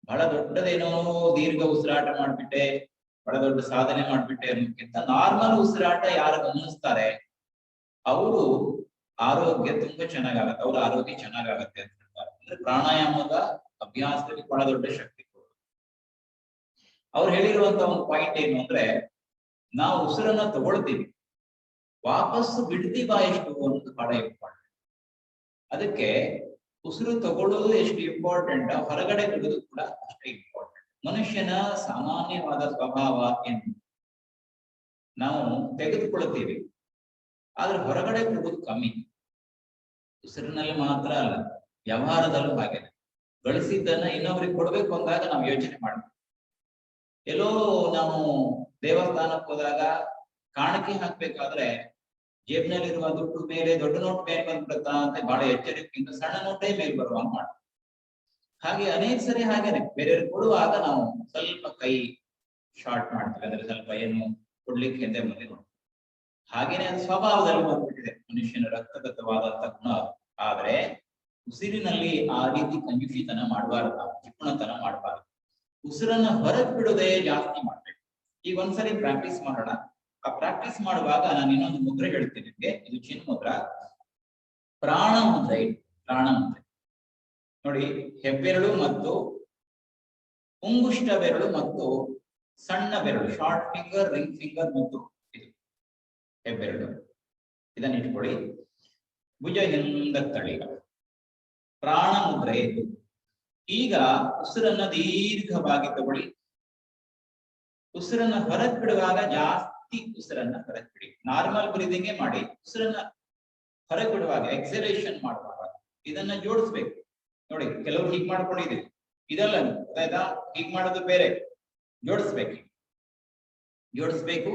ಬಹಳ ದೊಡ್ಡದೇನೋ ದೀರ್ಘ ಉಸಿರಾಟ ಮಾಡ್ಬಿಟ್ಟೆ, ಬಹಳ ದೊಡ್ಡ ಸಾಧನೆ ಮಾಡ್ಬಿಟ್ಟೆ ಅನ್ನೋಕ್ಕಿಂತ ನಾರ್ಮಲ್ ಉಸಿರಾಟ ಯಾರು ಗಮನಿಸ್ತಾರೆ ಅವರು ಆರೋಗ್ಯ ತುಂಬಾ ಚೆನ್ನಾಗಾಗತ್ತೆ. ಅವ್ರ ಆರೋಗ್ಯ ಚೆನ್ನಾಗಾಗತ್ತೆ ಅಂತ ಹೇಳ್ತಾರೆ. ಅಂದ್ರೆ ಪ್ರಾಣಾಯಾಮದ ಅಭ್ಯಾಸದಲ್ಲಿ ಬಹಳ ದೊಡ್ಡ ಶಕ್ತಿ ಕೊಡುತ್ತೆ. ಅವ್ರು ಹೇಳಿರುವಂತ ಒಂದು ಪಾಯಿಂಟ್ ಏನು ಅಂದ್ರೆ, ನಾವು ಉಸಿರನ್ನ ತಗೊಳ್ತೀವಿ, ವಾಪಸ್ಸು ಬಿಡ್ತೀವ ಎಷ್ಟು ಅನ್ನೋದು ಬಹಳ ಇಂಪಾರ್ಟೆಂಟ್. ಅದಕ್ಕೆ ಉಸಿರು ತಗೊಳ್ಳೋದು ಎಷ್ಟು ಇಂಪಾರ್ಟೆಂಟ್, ಹೊರಗಡೆ ಬಿಡೋದು ಕೂಡ ಅಷ್ಟೇ ಇಂಪಾರ್ಟೆಂಟ್. ಮನುಷ್ಯನ ಸಾಮಾನ್ಯವಾದ ಸ್ವಭಾವ ಏನು, ನಾವು ತೆಗೆದುಕೊಳ್ತೀವಿ ಆದ್ರೆ ಹೊರಗಡೆ ಬಿಡುವುದು ಕಮ್ಮಿ. ಉಸಿರಿನಲ್ಲಿ ಮಾತ್ರ ಅಲ್ಲ, ವ್ಯವಹಾರದಲ್ಲೂ ಹಾಗೇನೆ. ಗಳಿಸಿದ್ದನ್ನ ಇನ್ನೊಬ್ರಿಗೆ ಕೊಡ್ಬೇಕು ಅಂದಾಗ ನಾವು ಯೋಚನೆ ಮಾಡ್ತೀವಿ. ಎಲ್ಲೋ ನಾವು ದೇವಸ್ಥಾನಕ್ಕೆ ಹೋದಾಗ ಕಾಣಿಕೆ ಹಾಕ್ಬೇಕಾದ್ರೆ ಜೇಬ್ನಲ್ಲಿರುವ ದುಡ್ಡು ಮೇಲೆ ದೊಡ್ಡ ನೋಟ್ ಮೇಲೆ ಬಂದ್ಬಿಡುತ್ತಾ ಅಂತ ಬಹಳ ಎಚ್ಚರಿಕೆಯಿಂದ ಸಣ್ಣ ನೋಟೇ ಮೇಲೆ ಬರುವಂಗ ಮಾಡ್ತೀವಿ. ಹಾಗೆ ಅನೇಕ ಸರಿ ಹಾಗೇನೆ ಬೇರೆಯವ್ರಿಗೆ ಕೊಡುವಾಗ ನಾವು ಸ್ವಲ್ಪ ಕೈ ಶಾರ್ಟ್ ಮಾಡ್ತೀವಿ, ಅಂದ್ರೆ ಸ್ವಲ್ಪ ಏನು ಕೊಡ್ಲಿಕ್ಕೆ ಹಿಂದೆ ಮುಂದೆ ನೋಡ್ತೀವಿ. ಹಾಗೇನೆ ಅದು ಸ್ವಭಾವದಲ್ಲಿ ಬಂದ್ಬಿಟ್ಟಿದೆ, ಮನುಷ್ಯನ ರಕ್ತಗತವಾದಂತ ಗುಣ. ಆದ್ರೆ ಉಸಿರಿನಲ್ಲಿ ಆ ರೀತಿ ಕಂಜೂಷಿತನ ಮಾಡಬಾರದು, ನಾವು ಜಿಪ್ಪಣತನ ಮಾಡಬಾರದು. ಉಸಿರನ್ನ ಹೊರಗೆ ಬಿಡೋದೇ ಜಾಸ್ತಿ ಮಾಡ್ಬೇಕು. ಈಗ ಒಂದ್ಸರಿ ಪ್ರಾಕ್ಟೀಸ್ ಮಾಡೋಣ. ಆ ಪ್ರಾಕ್ಟೀಸ್ ಮಾಡುವಾಗ ನಾನು ಇನ್ನೊಂದು ಮುದ್ರೆ ಹೇಳ್ತೀನಿ ನಿಮ್ಗೆ. ಇದು ಚಿನ್ ಮುದ್ರ, ಪ್ರಾಣ ಮುದ್ರೆ. ಪ್ರಾಣ ಮುದ್ರೆ ನೋಡಿ, ಹೆಬ್ಬೆರಳು ಮತ್ತು ಉಂಗುಷ್ಟ ಬೆರಳು ಮತ್ತು ಸಣ್ಣ ಬೆರಳು, ಶಾರ್ಟ್ ಫಿಂಗರ್, ರಿಂಗ್ ಫಿಂಗರ್ ಮತ್ತು ಇದು ಹೆಬ್ಬೆರಳು, ಇದನ್ನ ಇಟ್ಕೊಳ್ಳಿ. ಭುಜ ಹಿಂದ ತಳಿಗ ಪ್ರಾಣ ಮುದ್ರೆ ಇದು. ಈಗ ಉಸಿರನ್ನ ದೀರ್ಘವಾಗಿ ತಗೊಳ್ಳಿ. ಉಸಿರನ್ನ ಹೊರಗೆ ಬಿಡುವಾಗ ಜಾಸ್ತಿ ಉಸಿರನ್ನ ಹೊರಗೆ ಬಿಡಿ. ನಾರ್ಮಲ್ ಬ್ರೀದಿಂಗ್ ಮಾಡಿ. ಉಸಿರನ್ನ ಹೊರಗೆ ಬಿಡುವಾಗ, ಎಕ್ಸಲೇಷನ್ ಮಾಡುವಾಗ ಇದನ್ನ ಜೋಡಿಸ್ಬೇಕು. ನೋಡಿ, ಕೆಲವರು ಹೀಗ್ ಮಾಡ್ಕೊಂಡಿದ್ದೀವಿ, ಇದಲ್ಲ ಗೊತ್ತಾಯ್ತಾ? ಹೀಗ್ ಮಾಡೋದು ಬೇರೆ, ಜೋಡಿಸ್ಬೇಕು.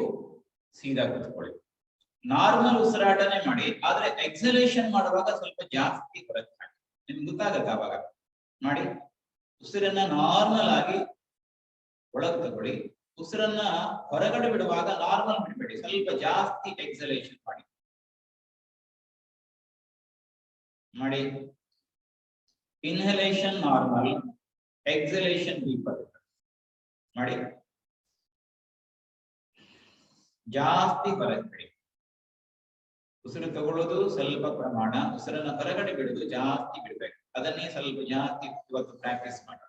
ಸೀದಾ ಕೂತ್ಕೊಳ್ಳಿ. ನಾರ್ಮಲ್ ಉಸಿರಾಟನೆ ಮಾಡಿ, ಆದ್ರೆ ಎಕ್ಸಲೇಷನ್ ಮಾಡುವಾಗ ಸ್ವಲ್ಪ ಜಾಸ್ತಿ ಹೊರಗೆ ಹಾಕಿ. ನಿಮ್ಗೆ ಗೊತ್ತಾಗತ್ತೆ ಆವಾಗ ಮಾಡಿ. ಉಸಿರನ್ನ ನಾರ್ಮಲ್ ಆಗಿ ಒಳಗೆ ತಗೊಳ್ಳಿ. ಉಸಿರನ್ನ ಹೊರಗಡೆ ಬಿಡುವಾಗ ನಾರ್ಮಲ್ ಬಿಡಬೇಡಿ, ಸ್ವಲ್ಪ ಜಾಸ್ತಿ ಎಕ್ಸಲೇಷನ್ ಮಾಡಿ. ಇನ್ಹಲೇಷನ್ ನಾರ್ಮಲ್, ಎಕ್ಸಲೇಷನ್ ಡೀಪರ್ ಮಾಡಿ. ಜಾಸ್ತಿ ಹೊರಗೆ ಬಿಡಿ. ಉಸಿರು ತಗೊಳ್ಳೋದು ಸ್ವಲ್ಪ ಪ್ರಮಾಣ, ಉಸಿರನ್ನ ಹೊರಗಡೆ ಬಿಡುದು ಜಾಸ್ತಿ ಬಿಡ್ಬೇಕು. ಅದನ್ನೇ ಸ್ವಲ್ಪ ಜಾಸ್ತಿ ಇವತ್ತು ಪ್ರಾಕ್ಟೀಸ್ ಮಾಡೋಣ.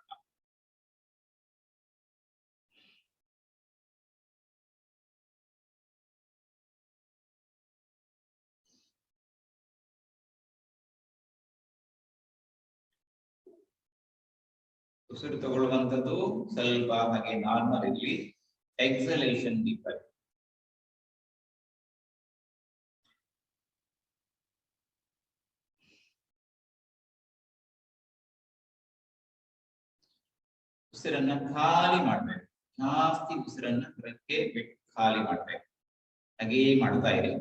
ಉಸಿರು ತಗೊಳ್ಳುವಂಥದ್ದು ಸ್ವಲ್ಪ ಹಾಗೆ ನಾರ್ಮಲ್ ಇರಲಿ, ಎಕ್ಸಲೇಷನ್ ಡೀಪರ್. ಉಸಿರನ್ನ ಖಾಲಿ ಮಾಡ್ಬೇಕು, ಜಾಸ್ತಿ ಉಸಿರನ್ನ ಹೊರಕ್ಕೆ ಬಿಟ್ಟು ಖಾಲಿ ಮಾಡ್ಬೇಕು. ಹಾಗೇ ಮಾಡ್ತಾ ಇರಿ.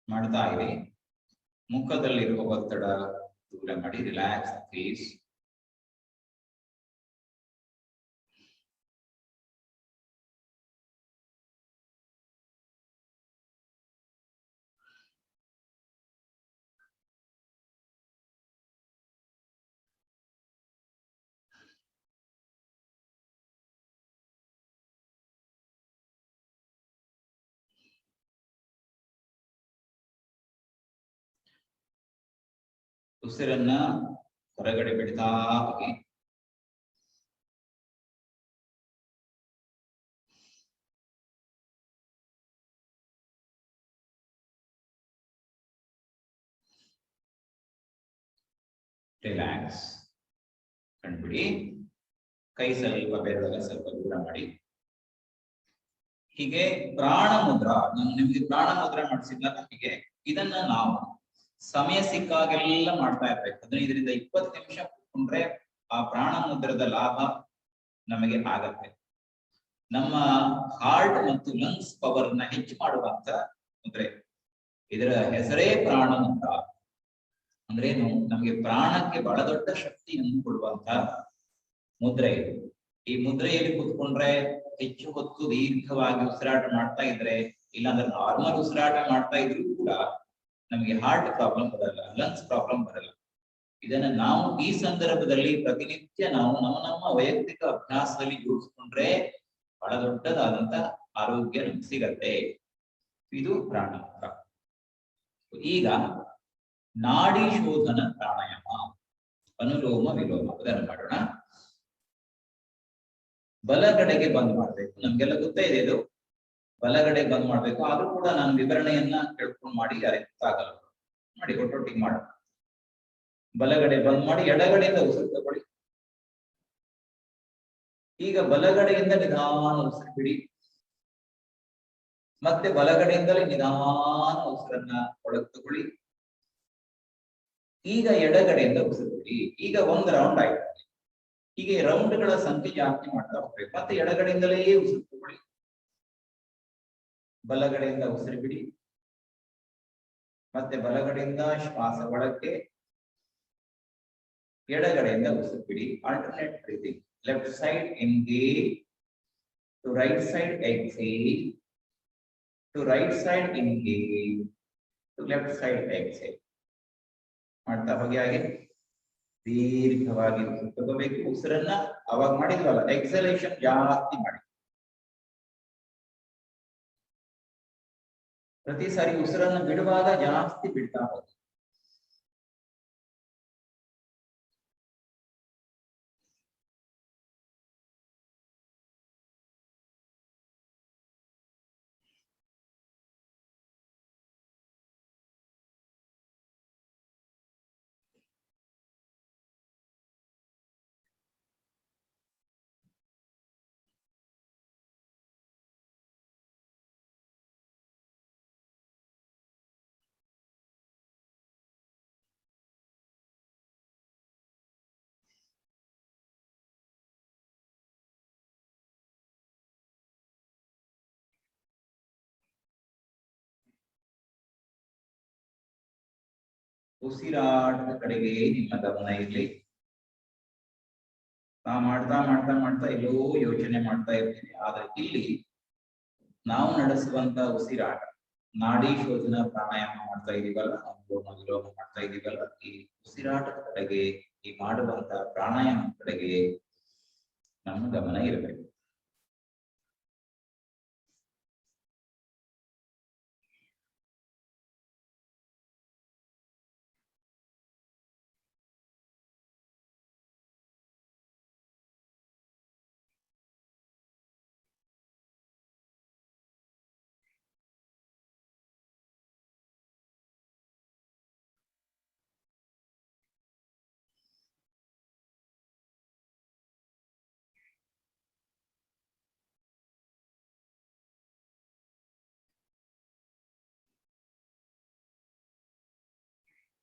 ಮಾಡ್ತಾ ಇರಿ. ಮುಖದಲ್ಲಿರುವ ಒತ್ತಡ ದೂರ ಮಾಡಿ, ರಿಲ್ಯಾಕ್ಸ್ ಫೇಸ್. ಉಸಿರನ್ನ ಹೊರಗಡೆ ಬಿಡ್ತಾ ಹೋಗಿ. ರಿಲ್ಯಾಕ್ಸ್. ಕಂಡುಬಿಡಿ. ಕೈ ಸ್ವಲ್ಪ ಬೆರಳನ್ನ ಸ್ವಲ್ಪ ದೂರ ಮಾಡಿ. ಹೀಗೆ ಪ್ರಾಣ ಮುದ್ರಾ, ನಾನು ನಿಮ್ಗೆ ಪ್ರಾಣ ಮುದ್ರಾ ಮಾಡಿಸಿದ್ನಲ್ಲ, ಹೀಗೆ ಇದನ್ನ ನಾವು ಸಮಯ ಸಿಕ್ಕಾಗೆಲ್ಲ ಮಾಡ್ತಾ ಇರ್ಬೇಕು. 15ರಿಂದ 20 ನಿಮಿಷ ಕೂತ್ಕೊಂಡ್ರೆ ಆ ಪ್ರಾಣ ಮುದ್ರದ ಲಾಭ ನಮಗೆ ಆಗತ್ತೆ. ನಮ್ಮ ಹಾರ್ಟ್ ಮತ್ತು ಲಂಗ್ಸ್ ಪವರ್ ನ ಹೆಚ್ಚು ಮಾಡುವಂತ ಮುದ್ರೆ. ಇದರ ಹೆಸರೇ ಪ್ರಾಣ ಮುದ್ರಾ. ಅಂದ್ರೇನು? ನಮಗೆ ಪ್ರಾಣಕ್ಕೆ ಬಹಳ ದೊಡ್ಡ ಶಕ್ತಿಯನ್ನು ಕೊಡುವಂತ ಮುದ್ರೆ ಇದು. ಈ ಮುದ್ರೆಯಲ್ಲಿ ಕೂತ್ಕೊಂಡ್ರೆ ಹೆಚ್ಚು ಹೊತ್ತು ದೀರ್ಘವಾಗಿ ಉಸಿರಾಟ ಮಾಡ್ತಾ ಇದ್ರೆ, ಇಲ್ಲಾಂದ್ರೆ ನಾರ್ಮಲ್ ಉಸಿರಾಟ ಮಾಡ್ತಾ ಇದ್ರು ಕೂಡ ನಮಗೆ ಹಾರ್ಟ್ ಪ್ರಾಬ್ಲಮ್ ಬರಲ್ಲ, ಲಂಗ್ಸ್ ಪ್ರಾಬ್ಲಮ್ ಬರಲ್ಲ. ಇದನ್ನ ನಾವು ಈ ಸಂದರ್ಭದಲ್ಲಿ ಪ್ರತಿನಿತ್ಯ ನಾವು ನಮ್ಮ ವೈಯಕ್ತಿಕ ಅಭ್ಯಾಸದಲ್ಲಿ ಜೋಡಿಸ್ಕೊಂಡ್ರೆ ಬಹಳ ದೊಡ್ಡದಾದಂತ ಆರೋಗ್ಯ ನಮ್ಗೆ ಸಿಗತ್ತೆ. ಇದು ಪ್ರಾಣಾಯಾಮ. ಈಗ ನಾಡಿ ಶೋಧನ ಪ್ರಾಣಾಯಾಮ, ಅನುಲೋಮ ವಿಲೋಮ, ಅದನ್ನು ಮಾಡೋಣ. ಬಲಗಡೆಗೆ ಬಂದ್ ಮಾಡ್ಬೇಕು. ನಮ್ಗೆಲ್ಲ ಗೊತ್ತೇ ಇದೆ ಇದು, ಬಲಗಡೆ ಬಂದ್ ಮಾಡ್ಬೇಕು. ಆದ್ರೂ ಕೂಡ ನಾನು ವಿವರಣೆಯನ್ನ ಕೇಳ್ಕೊಂಡು ಮಾಡಿ ಯಾರೇ ಗೊತ್ತಾಗಲ್ಲ ಮಾಡಿ ಒಟ್ಟೊಟ್ಟಿಗೆ ಮಾಡ. ಬಲಗಡೆ ಬಂದ್ ಮಾಡಿ ಎಡಗಡೆಯಿಂದ ಉಸಿರು ತಗೊಳ್ಳಿ. ಈಗ ಬಲಗಡೆಯಿಂದ ನಿಧಾನ ಉಸಿರು ಬಿಡಿ. ಮತ್ತೆ ಬಲಗಡೆಯಿಂದಲೇ ನಿಧಾನ ಉಸಿರನ್ನ ಒಳಗೆ ತಗೊಳ್ಳಿ. ಈಗ ಎಡಗಡೆಯಿಂದ ಉಸಿರು ಬಿಡಿ. ಈಗ ಒಂದು ರೌಂಡ್ ಆಯ್ತು. ಹೀಗೆ ರೌಂಡ್ಗಳ ಸಂಖ್ಯೆ ಜಾಸ್ತಿ ಮಾಡ್ತಾ ಹೋಗ್ಬೇಕು. ಮತ್ತೆ ಎಡಗಡೆಯಿಂದಲೇ ಉಸಿರು ತಗೊಳ್ಳಿ. ಬಲಗಡೆಯಿಂದ ಉಸಿರು ಬಿಡಿ. ಮತ್ತೆ ಬಲಗಡೆಯಿಂದ ಶ್ವಾಸ ಒಳಕ್ಕೆ, ಎಡಗಡೆಯಿಂದ ಉಸಿರು ಬಿಡಿ. Alternate breathing. Left side inhale, to right side exhale, to right side inhale, to left side exhale ಮಾಡ್ತಾ ಹೋಗಿ. ಹಾಗೆ ದೀರ್ಘವಾಗಿ ಉಸಿರು ತಗೋಬೇಕು. ಉಸಿರನ್ನ ಅವಾಗ ಮಾಡಿದ್ವಲ್ಲ, ಎಕ್ಸಲೇಷನ್ ಜಾಸ್ತಿ ಮಾಡಿ. ಪ್ರತಿ ಸಾರಿ ಉಸಿರನ್ನು ಬಿಡುವಾಗ ಜಾಸ್ತಿ ಬಿಡ್ತಾ ಹೋಗಿ. ಉಸಿರಾಟದ ಕಡೆಗೆ ನಿಮ್ಮ ಗಮನ ಇರಲಿ. ಮಾಡ್ತಾ ಮಾಡ್ತಾ ಮಾಡ್ತಾ ಎಲ್ಲೋ ಯೋಚನೆ ಮಾಡ್ತಾ ಇರ್ತೀವಿ. ಆದ್ರೆ ಇಲ್ಲಿ ನಾವು ನಡೆಸುವಂತ ಉಸಿರಾಟ, ನಾಡಿ ಶೋಧನ ಪ್ರಾಣಾಯಾಮ ಮಾಡ್ತಾ ಇದೀವಲ್ಲ, ಅನುಲೋಮ ವಿಲೋಮ ಮಾಡ್ತಾ ಇದೀವಲ್ಲ, ಈ ಉಸಿರಾಟದ ಕಡೆಗೆ, ಈ ಮಾಡುವಂತ ಪ್ರಾಣಾಯಾಮದ ಕಡೆಗೆ ನಮ್ಮ ಗಮನ ಇರಬೇಕು.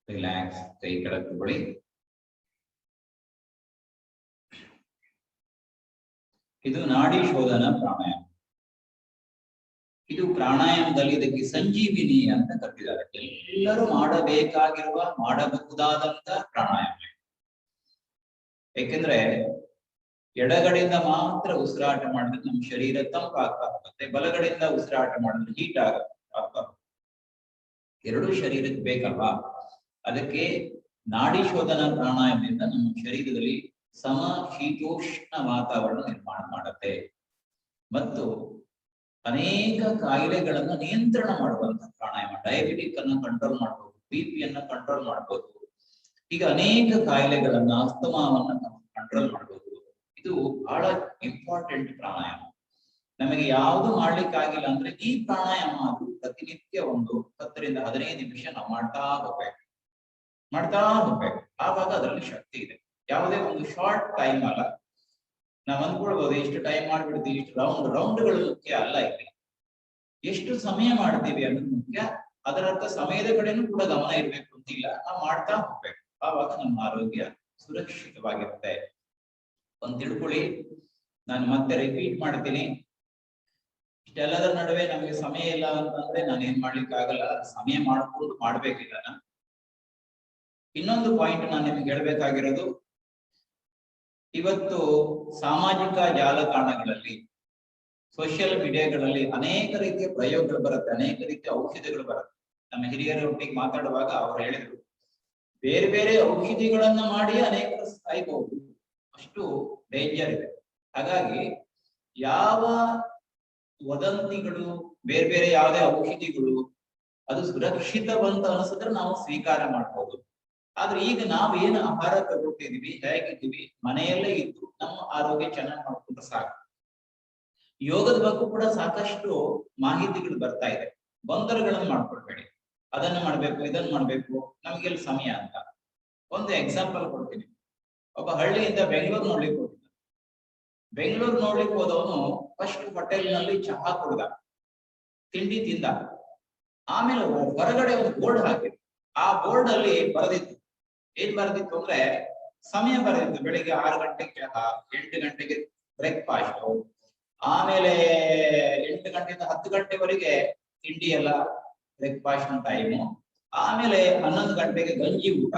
ರಿಲ್ಯಾಕ್ಸ್. ಕೈ ಕೆಳಗೆ ತಗೊಳ್ಳಿ. ಇದು ನಾಡಿ ಶೋಧನ ಪ್ರಾಣಾಯಾಮ. ಇದು ಪ್ರಾಣಾಯಾಮದಲ್ಲಿ ಇದಕ್ಕೆ ಸಂಜೀವಿನಿ ಅಂತ ಕರೆದಿದ್ದಾರೆ. ಎಲ್ಲರೂ ಮಾಡಬೇಕಾಗಿರುವ, ಮಾಡಬಹುದಾದಂತ ಪ್ರಾಣಾಯಾಮ. ಯಾಕೆಂದ್ರೆ ಎಡಗಡೆಯಿಂದ ಮಾತ್ರ ಉಸಿರಾಟ ಮಾಡಿದ್ರೆ ನಮ್ಮ ಶರೀರ ತಂಪಾಗ್ತಾ ಹೋಗುತ್ತೆ, ಬಲಗಡೆಯಿಂದ ಉಸಿರಾಟ ಮಾಡಿದ್ರೆ ಹೀಟ್ ಆಗ್ತಾ. ಎರಡೂ ಶರೀರಕ್ಕೆ ಬೇಕಲ್ವಾ? ಅದಕ್ಕೆ ನಾಡಿ ಶೋಧನ ಪ್ರಾಣಾಯಾಮದಿಂದ ನಮ್ಮ ಶರೀರದಲ್ಲಿ ಸಮ ಶೀತೋಷ್ಣ ವಾತಾವರಣ ನಿರ್ಮಾಣ ಮಾಡುತ್ತೆ ಮತ್ತು ಅನೇಕ ಕಾಯಿಲೆಗಳನ್ನ ನಿಯಂತ್ರಣ ಮಾಡುವಂತ ಪ್ರಾಣಾಯಾಮ. ಡಯಾಬಿಟಿಕ್ ಅನ್ನ ಕಂಟ್ರೋಲ್ ಮಾಡಬಹುದು, BP ಅನ್ನ ಕಂಟ್ರೋಲ್ ಮಾಡಬಹುದು, ಈಗ ಅನೇಕ ಕಾಯಿಲೆಗಳನ್ನ ಅಸ್ತಮಾವನ್ನ ನಾವು ಕಂಟ್ರೋಲ್ ಮಾಡಬಹುದು. ಇದು ಬಹಳ ಇಂಪಾರ್ಟೆಂಟ್ ಪ್ರಾಣಾಯಾಮ. ನಮಗೆ ಯಾವುದು ಮಾಡ್ಲಿಕ್ಕಾಗಿಲ್ಲ ಅಂದ್ರೆ ಈ ಪ್ರಾಣಾಯಾಮ ಅದು ಪ್ರತಿನಿತ್ಯ ಒಂದು 10 ರಿಂದ 15 ನಿಮಿಷ ನಾವು ಮಾಡ್ತಾ ಹೋಗ್ಬೇಕು. ಆವಾಗ ಅದರಲ್ಲಿ ಶಕ್ತಿ ಇದೆ. ಯಾವುದೇ ಒಂದು ಶಾರ್ಟ್ ಟೈಮ್ ಅಲ್ಲ. ನಾವ್ ಅಂದ್ಕೊಳ್ಬಹುದು ಇಷ್ಟು ಟೈಮ್ ಮಾಡ್ಬಿಡ್ತೀವಿ, ಇಷ್ಟು ರೌಂಡ್ಗಳು ಮುಖ್ಯ ಅಲ್ಲ. ಇಲ್ಲಿ ಎಷ್ಟು ಸಮಯ ಮಾಡ್ತೀವಿ ಅನ್ನೋದು ಮುಖ್ಯ. ಅದರರ್ಥ ಸಮಯದ ಕಡೆನೂ ಕೂಡ ಗಮನ ಇರ್ಬೇಕು ಅಂತಿಲ್ಲ, ನಾವು ಮಾಡ್ತಾ ಹೋಗ್ಬೇಕು. ಆವಾಗ ನಮ್ಮ ಆರೋಗ್ಯ ಸುರಕ್ಷಿತವಾಗಿರುತ್ತೆ. ಒಂದ್ ತಿಳ್ಕೊಳ್ಳಿ, ನಾನು ಮತ್ತೆ ರಿಪೀಟ್ ಮಾಡ್ತೀನಿ. ಇಷ್ಟೆಲ್ಲದರ ನಡುವೆ ನಮಗೆ ಸಮಯ ಇಲ್ಲ ಅಂತಂದ್ರೆ ನಾನು ಏನ್ ಮಾಡ್ಲಿಕ್ಕೆ ಆಗಲ್ಲ. ಸಮಯ ಮಾಡ್ಕೊಂಡು ಮಾಡ್ಬೇಕಿಲ್ಲ. ಇನ್ನೊಂದು ಪಾಯಿಂಟ್ ನಾನು ನಿಮ್ಗೆ ಹೇಳ್ಬೇಕಾಗಿರೋದು, ಇವತ್ತು ಸಾಮಾಜಿಕ ಜಾಲತಾಣಗಳಲ್ಲಿ, ಸೋಷಿಯಲ್ ಮೀಡಿಯಾಗಳಲ್ಲಿ ಅನೇಕ ರೀತಿಯ ಪ್ರಯೋಗಗಳು ಬರುತ್ತೆ, ಅನೇಕ ರೀತಿಯ ಔಷಧಿಗಳು ಬರುತ್ತೆ. ನಮ್ಮ ಹಿರಿಯರೊಟ್ಟಿಗೆ ಮಾತಾಡುವಾಗ ಅವರು ಹೇಳಿದ್ರು, ಬೇರೆ ಬೇರೆ ಔಷಧಿಗಳನ್ನ ಮಾಡಿ ಅನೇಕರು ಸಾಯ್ಬಹುದು, ಅಷ್ಟು ಡೇಂಜರ್ ಇದೆ. ಹಾಗಾಗಿ ಯಾವ ವದಂತಿಗಳು, ಬೇರೆ ಬೇರೆ ಯಾವುದೇ ಔಷಧಿಗಳು ಅದು ಸುರಕ್ಷಿತವಂತ ಅನಿಸಿದ್ರೆ ನಾವು ಸ್ವೀಕಾರ ಮಾಡ್ಬೋದು. ಆದ್ರೆ ಈಗ ನಾವು ಏನು ಆಹಾರ ತಗೊಳ್ತಿದೀವಿ, ಹೇಗಿದ್ದೀವಿ, ಮನೆಯಲ್ಲೇ ಇದ್ದು ನಮ್ಮ ಆರೋಗ್ಯ ಚೆನ್ನಾಗಿ ಮಾಡ್ಕೊಂಡ್ರೆ ಸಾಕು. ಯೋಗದ ಬಗ್ಗೆ ಕೂಡ ಸಾಕಷ್ಟು ಮಾಹಿತಿಗಳು ಬರ್ತಾ ಇದೆ. ಗೊಂದಲಗಳನ್ನು ಮಾಡ್ಕೊಳ್ಬೇಡಿ. ಅದನ್ನ ಮಾಡ್ಬೇಕು, ಇದನ್ನ ಮಾಡ್ಬೇಕು, ನಮ್ಗೆಲ್ಲಿ ಸಮಯ ಅಂತ. ಒಂದು ಎಕ್ಸಾಂಪಲ್ ಕೊಡ್ತೀನಿ. ಒಬ್ಬ ಹಳ್ಳಿಯಿಂದ ಬೆಂಗಳೂರು ನೋಡ್ಲಿಕ್ಕೆ ಹೋಗಿದ್ದ. ಬೆಂಗಳೂರು ನೋಡ್ಲಿಕ್ಕೆ ಹೋದವನು ಫಸ್ಟ್ ಹೋಟೆಲ್ನಲ್ಲಿ ಚಹಾ ಕುಡ್ದ, ತಿಂಡಿ ತಿಂದ. ಆಮೇಲೆ ಹೊರಗಡೆ ಒಂದು ಬೋರ್ಡ್ ಹಾಕಿದ್ರು. ಆ ಬೋರ್ಡ್ ಅಲ್ಲಿ ಬರೆದಿತ್ತು, ಏನ್ ಬರೆದಿತ್ತು ಅಂದ್ರೆ ಸಮಯ ಬರೆದಿತ್ತು. ಬೆಳಿಗ್ಗೆ 6 ಗಂಟೆಗೆ ಚಹಾ, 8 ಗಂಟೆಗೆ ಬ್ರೇಕ್ಫಾಸ್ಟ್, ಆಮೇಲೆ 8 ಗಂಟೆಯಿಂದ 10 ಗಂಟೆವರೆಗೆ ತಿಂಡಿ ಎಲ್ಲ ಬ್ರೇಕ್ಫಾಸ್ಟ್ ಟೈಮು, ಆಮೇಲೆ 11 ಗಂಟೆಗೆ ಗಂಜಿ ಊಟ,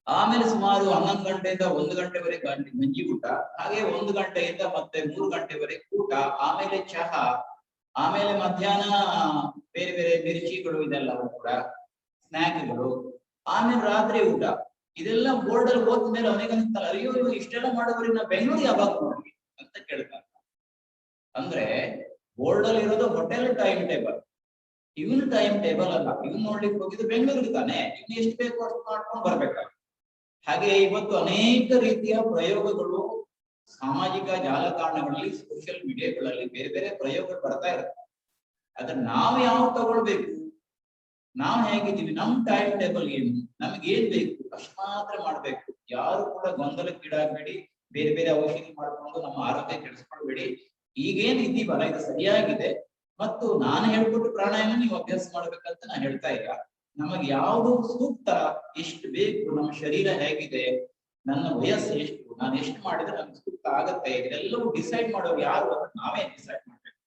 ಆಮೇಲೆ ಸುಮಾರು 11 ಗಂಟೆಯಿಂದ 1 ಗಂಟೆವರೆಗೆ ಗಂಜಿ ಊಟ, ಹಾಗೆ 1 ಗಂಟೆಯಿಂದ ಮತ್ತೆ 3 ಗಂಟೆವರೆಗೆ ಊಟ, ಆಮೇಲೆ ಚಹಾ, ಆಮೇಲೆ ಮಧ್ಯಾಹ್ನ ಬೇರೆ ಬೇರೆ ಮಿರ್ಚಿಗಳು ಇದೆಲ್ಲವೂ ಕೂಡ ಸ್ನ್ಯಾಕ್ಗಳು, ಆಮೇಲೆ ರಾತ್ರಿ ಊಟ. ಇದೆಲ್ಲ ಬೋರ್ಡ್ ಅಲ್ಲಿ ಓದ್ಮೇಲೆ ಅವನಿಗೆ ಅನ್ಸ್ತಾರೆ, ಅಯ್ಯೋ ಇಷ್ಟೆಲ್ಲ ಮಾಡೋದ್ರಿಗೆ ನಾವು ಬೆಂಗಳೂರು ಯಾವಾಗ ಹೋಗ್ಲಿ ಅಂತ ಕೇಳ್ತಾರೆ. ಅಂದ್ರೆ ಬೋರ್ಡ್ ಅಲ್ಲಿ ಇರೋದು ಹೋಟೆಲ್ ಟೈಮ್ ಟೇಬಲ್, ಇವನ್ ಟೈಮ್ ಟೇಬಲ್ ಅಲ್ಲ. ಇವನ್ ನೋಡ್ಲಿಕ್ಕೆ ಹೋಗಿದ್ದು ಬೆಂಗಳೂರಿಗೆ ತಾನೆ, ಇನ್ನು ಎಷ್ಟು ಬೇಕು ಅಷ್ಟು ಮಾಡ್ಕೊಂಡು ಬರ್ಬೇಕಾಗ. ಹಾಗೆ ಇವತ್ತು ಅನೇಕ ರೀತಿಯ ಪ್ರಯೋಗಗಳು ಸಾಮಾಜಿಕ ಜಾಲತಾಣಗಳಲ್ಲಿ, ಸೋಷಿಯಲ್ ಮೀಡಿಯಾಗಳಲ್ಲಿ ಬೇರೆ ಬೇರೆ ಪ್ರಯೋಗಗಳು ಬರ್ತಾ ಇರುತ್ತೆ. ಆದ್ರೆ ನಾವು ಯಾವ ತಗೊಳ್ಬೇಕು, ನಾವು ಹೇಗಿದ್ದೀವಿ, ನಮ್ ಟೈಮ್ ಟೇಬಲ್ ಏನು, ನಮ್ಗೆ ಏನ್ ಬೇಕು ಅಷ್ಟು ಮಾತ್ರ ಮಾಡ್ಬೇಕು. ಯಾರು ಕೂಡ ಗೊಂದಲಕ್ಕೀಡಾಗಬೇಡಿ, ಬೇರೆ ಬೇರೆ ಔಷಧಿ ಮಾಡ್ಕೊಂಡು ನಮ್ಮ ಆರೋಗ್ಯ ಕೆಡಿಸ್ಕೊಳ್ಬೇಡಿ. ಈಗೇನ್ ಇದ್ದೀವಲ್ಲ ಇದು ಸರಿಯಾಗಿದೆ. ಮತ್ತು ನಾನು ಹೇಳ್ಕೊಟ್ಟು ಪ್ರಾಣಾಯಾಮ ನೀವು ಅಭ್ಯಾಸ ಮಾಡ್ಬೇಕಂತ ನಾನು ಹೇಳ್ತಾ ಇಲ್ಲ. ನಮಗೆ ಯಾವುದು ಸೂಕ್ತ, ಎಷ್ಟು ಬೇಕು, ನಮ್ಮ ಶರೀರ ಹೇಗಿದೆ, ನನ್ನ ವಯಸ್ಸು ಎಷ್ಟು, ನಾನು ಎಷ್ಟು ಮಾಡಿದ್ರೆ ನಮ್ಗೆ ಸೂಕ್ತ ಆಗತ್ತೆ, ಇದೆಲ್ಲವೂ ಡಿಸೈಡ್ ಮಾಡೋರು ಯಾರು ಅಂತ ನಾವೇ ಡಿಸೈಡ್ ಮಾಡ್ಬೇಕು.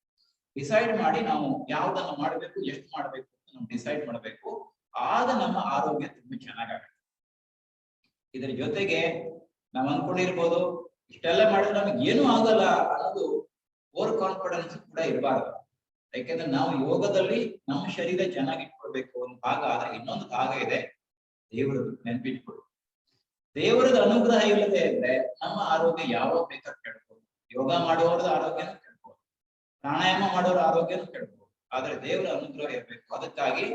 ಡಿಸೈಡ್ ಮಾಡಿ ನಾವು ಯಾವ್ದನ್ನ ಮಾಡ್ಬೇಕು, ಎಷ್ಟು ಮಾಡ್ಬೇಕು ಅಂತ ನಾವು ಡಿಸೈಡ್ ಮಾಡ್ಬೇಕು. ಆಗ ನಮ್ಮ ಆರೋಗ್ಯ ತುಂಬಾ ಚೆನ್ನಾಗಾಗುತ್ತೆ. ಇದರ ಜೊತೆಗೆ ನಾವ್ ಅನ್ಕೊಂಡಿರ್ಬೋದು ಇಷ್ಟೆಲ್ಲ ಮಾಡಿದ್ರೆ ನಮಗೆ ಏನೂ ಆಗಲ್ಲ ಅನ್ನೋದು ಓವರ್ ಕಾನ್ಫಿಡೆನ್ಸ್ ಕೂಡ ಇರಬಾರ್ದು. ಯಾಕೆಂದ್ರೆ ನಾವು ಯೋಗದಲ್ಲಿ ನಮ್ಮ ಶರೀರ ಚೆನ್ನಾಗಿ ಇಟ್ಕೊಳ್ಬೇಕು ಒಂದು ಭಾಗ, ಆದ್ರೆ ಇನ್ನೊಂದು ಭಾಗ ಇದೆ ದೇವರದ್ದು. ನೆನ್ಪಿಟ್ಕೊಡು, ದೇವರದ ಅನುಗ್ರಹ ಇಲ್ಲದೆ ಇದ್ರೆ ನಮ್ಮ ಆರೋಗ್ಯ ಯಾವಾಗ ಬೇಕಾದ್ರೆ ಕೆಡ್ಬೋದು. ಯೋಗ ಮಾಡುವವರದ ಆರೋಗ್ಯನೂ ಕೆಡ್ಬೋದು, ಪ್ರಾಣಾಯಾಮ ಮಾಡೋರ ಆರೋಗ್ಯನೂ ಕೆಡ್ಬೋದು. ಆದ್ರೆ ದೇವರ ಅನುಗ್ರಹ ಇರ್ಬೇಕು. ಅದಕ್ಕಾಗಿ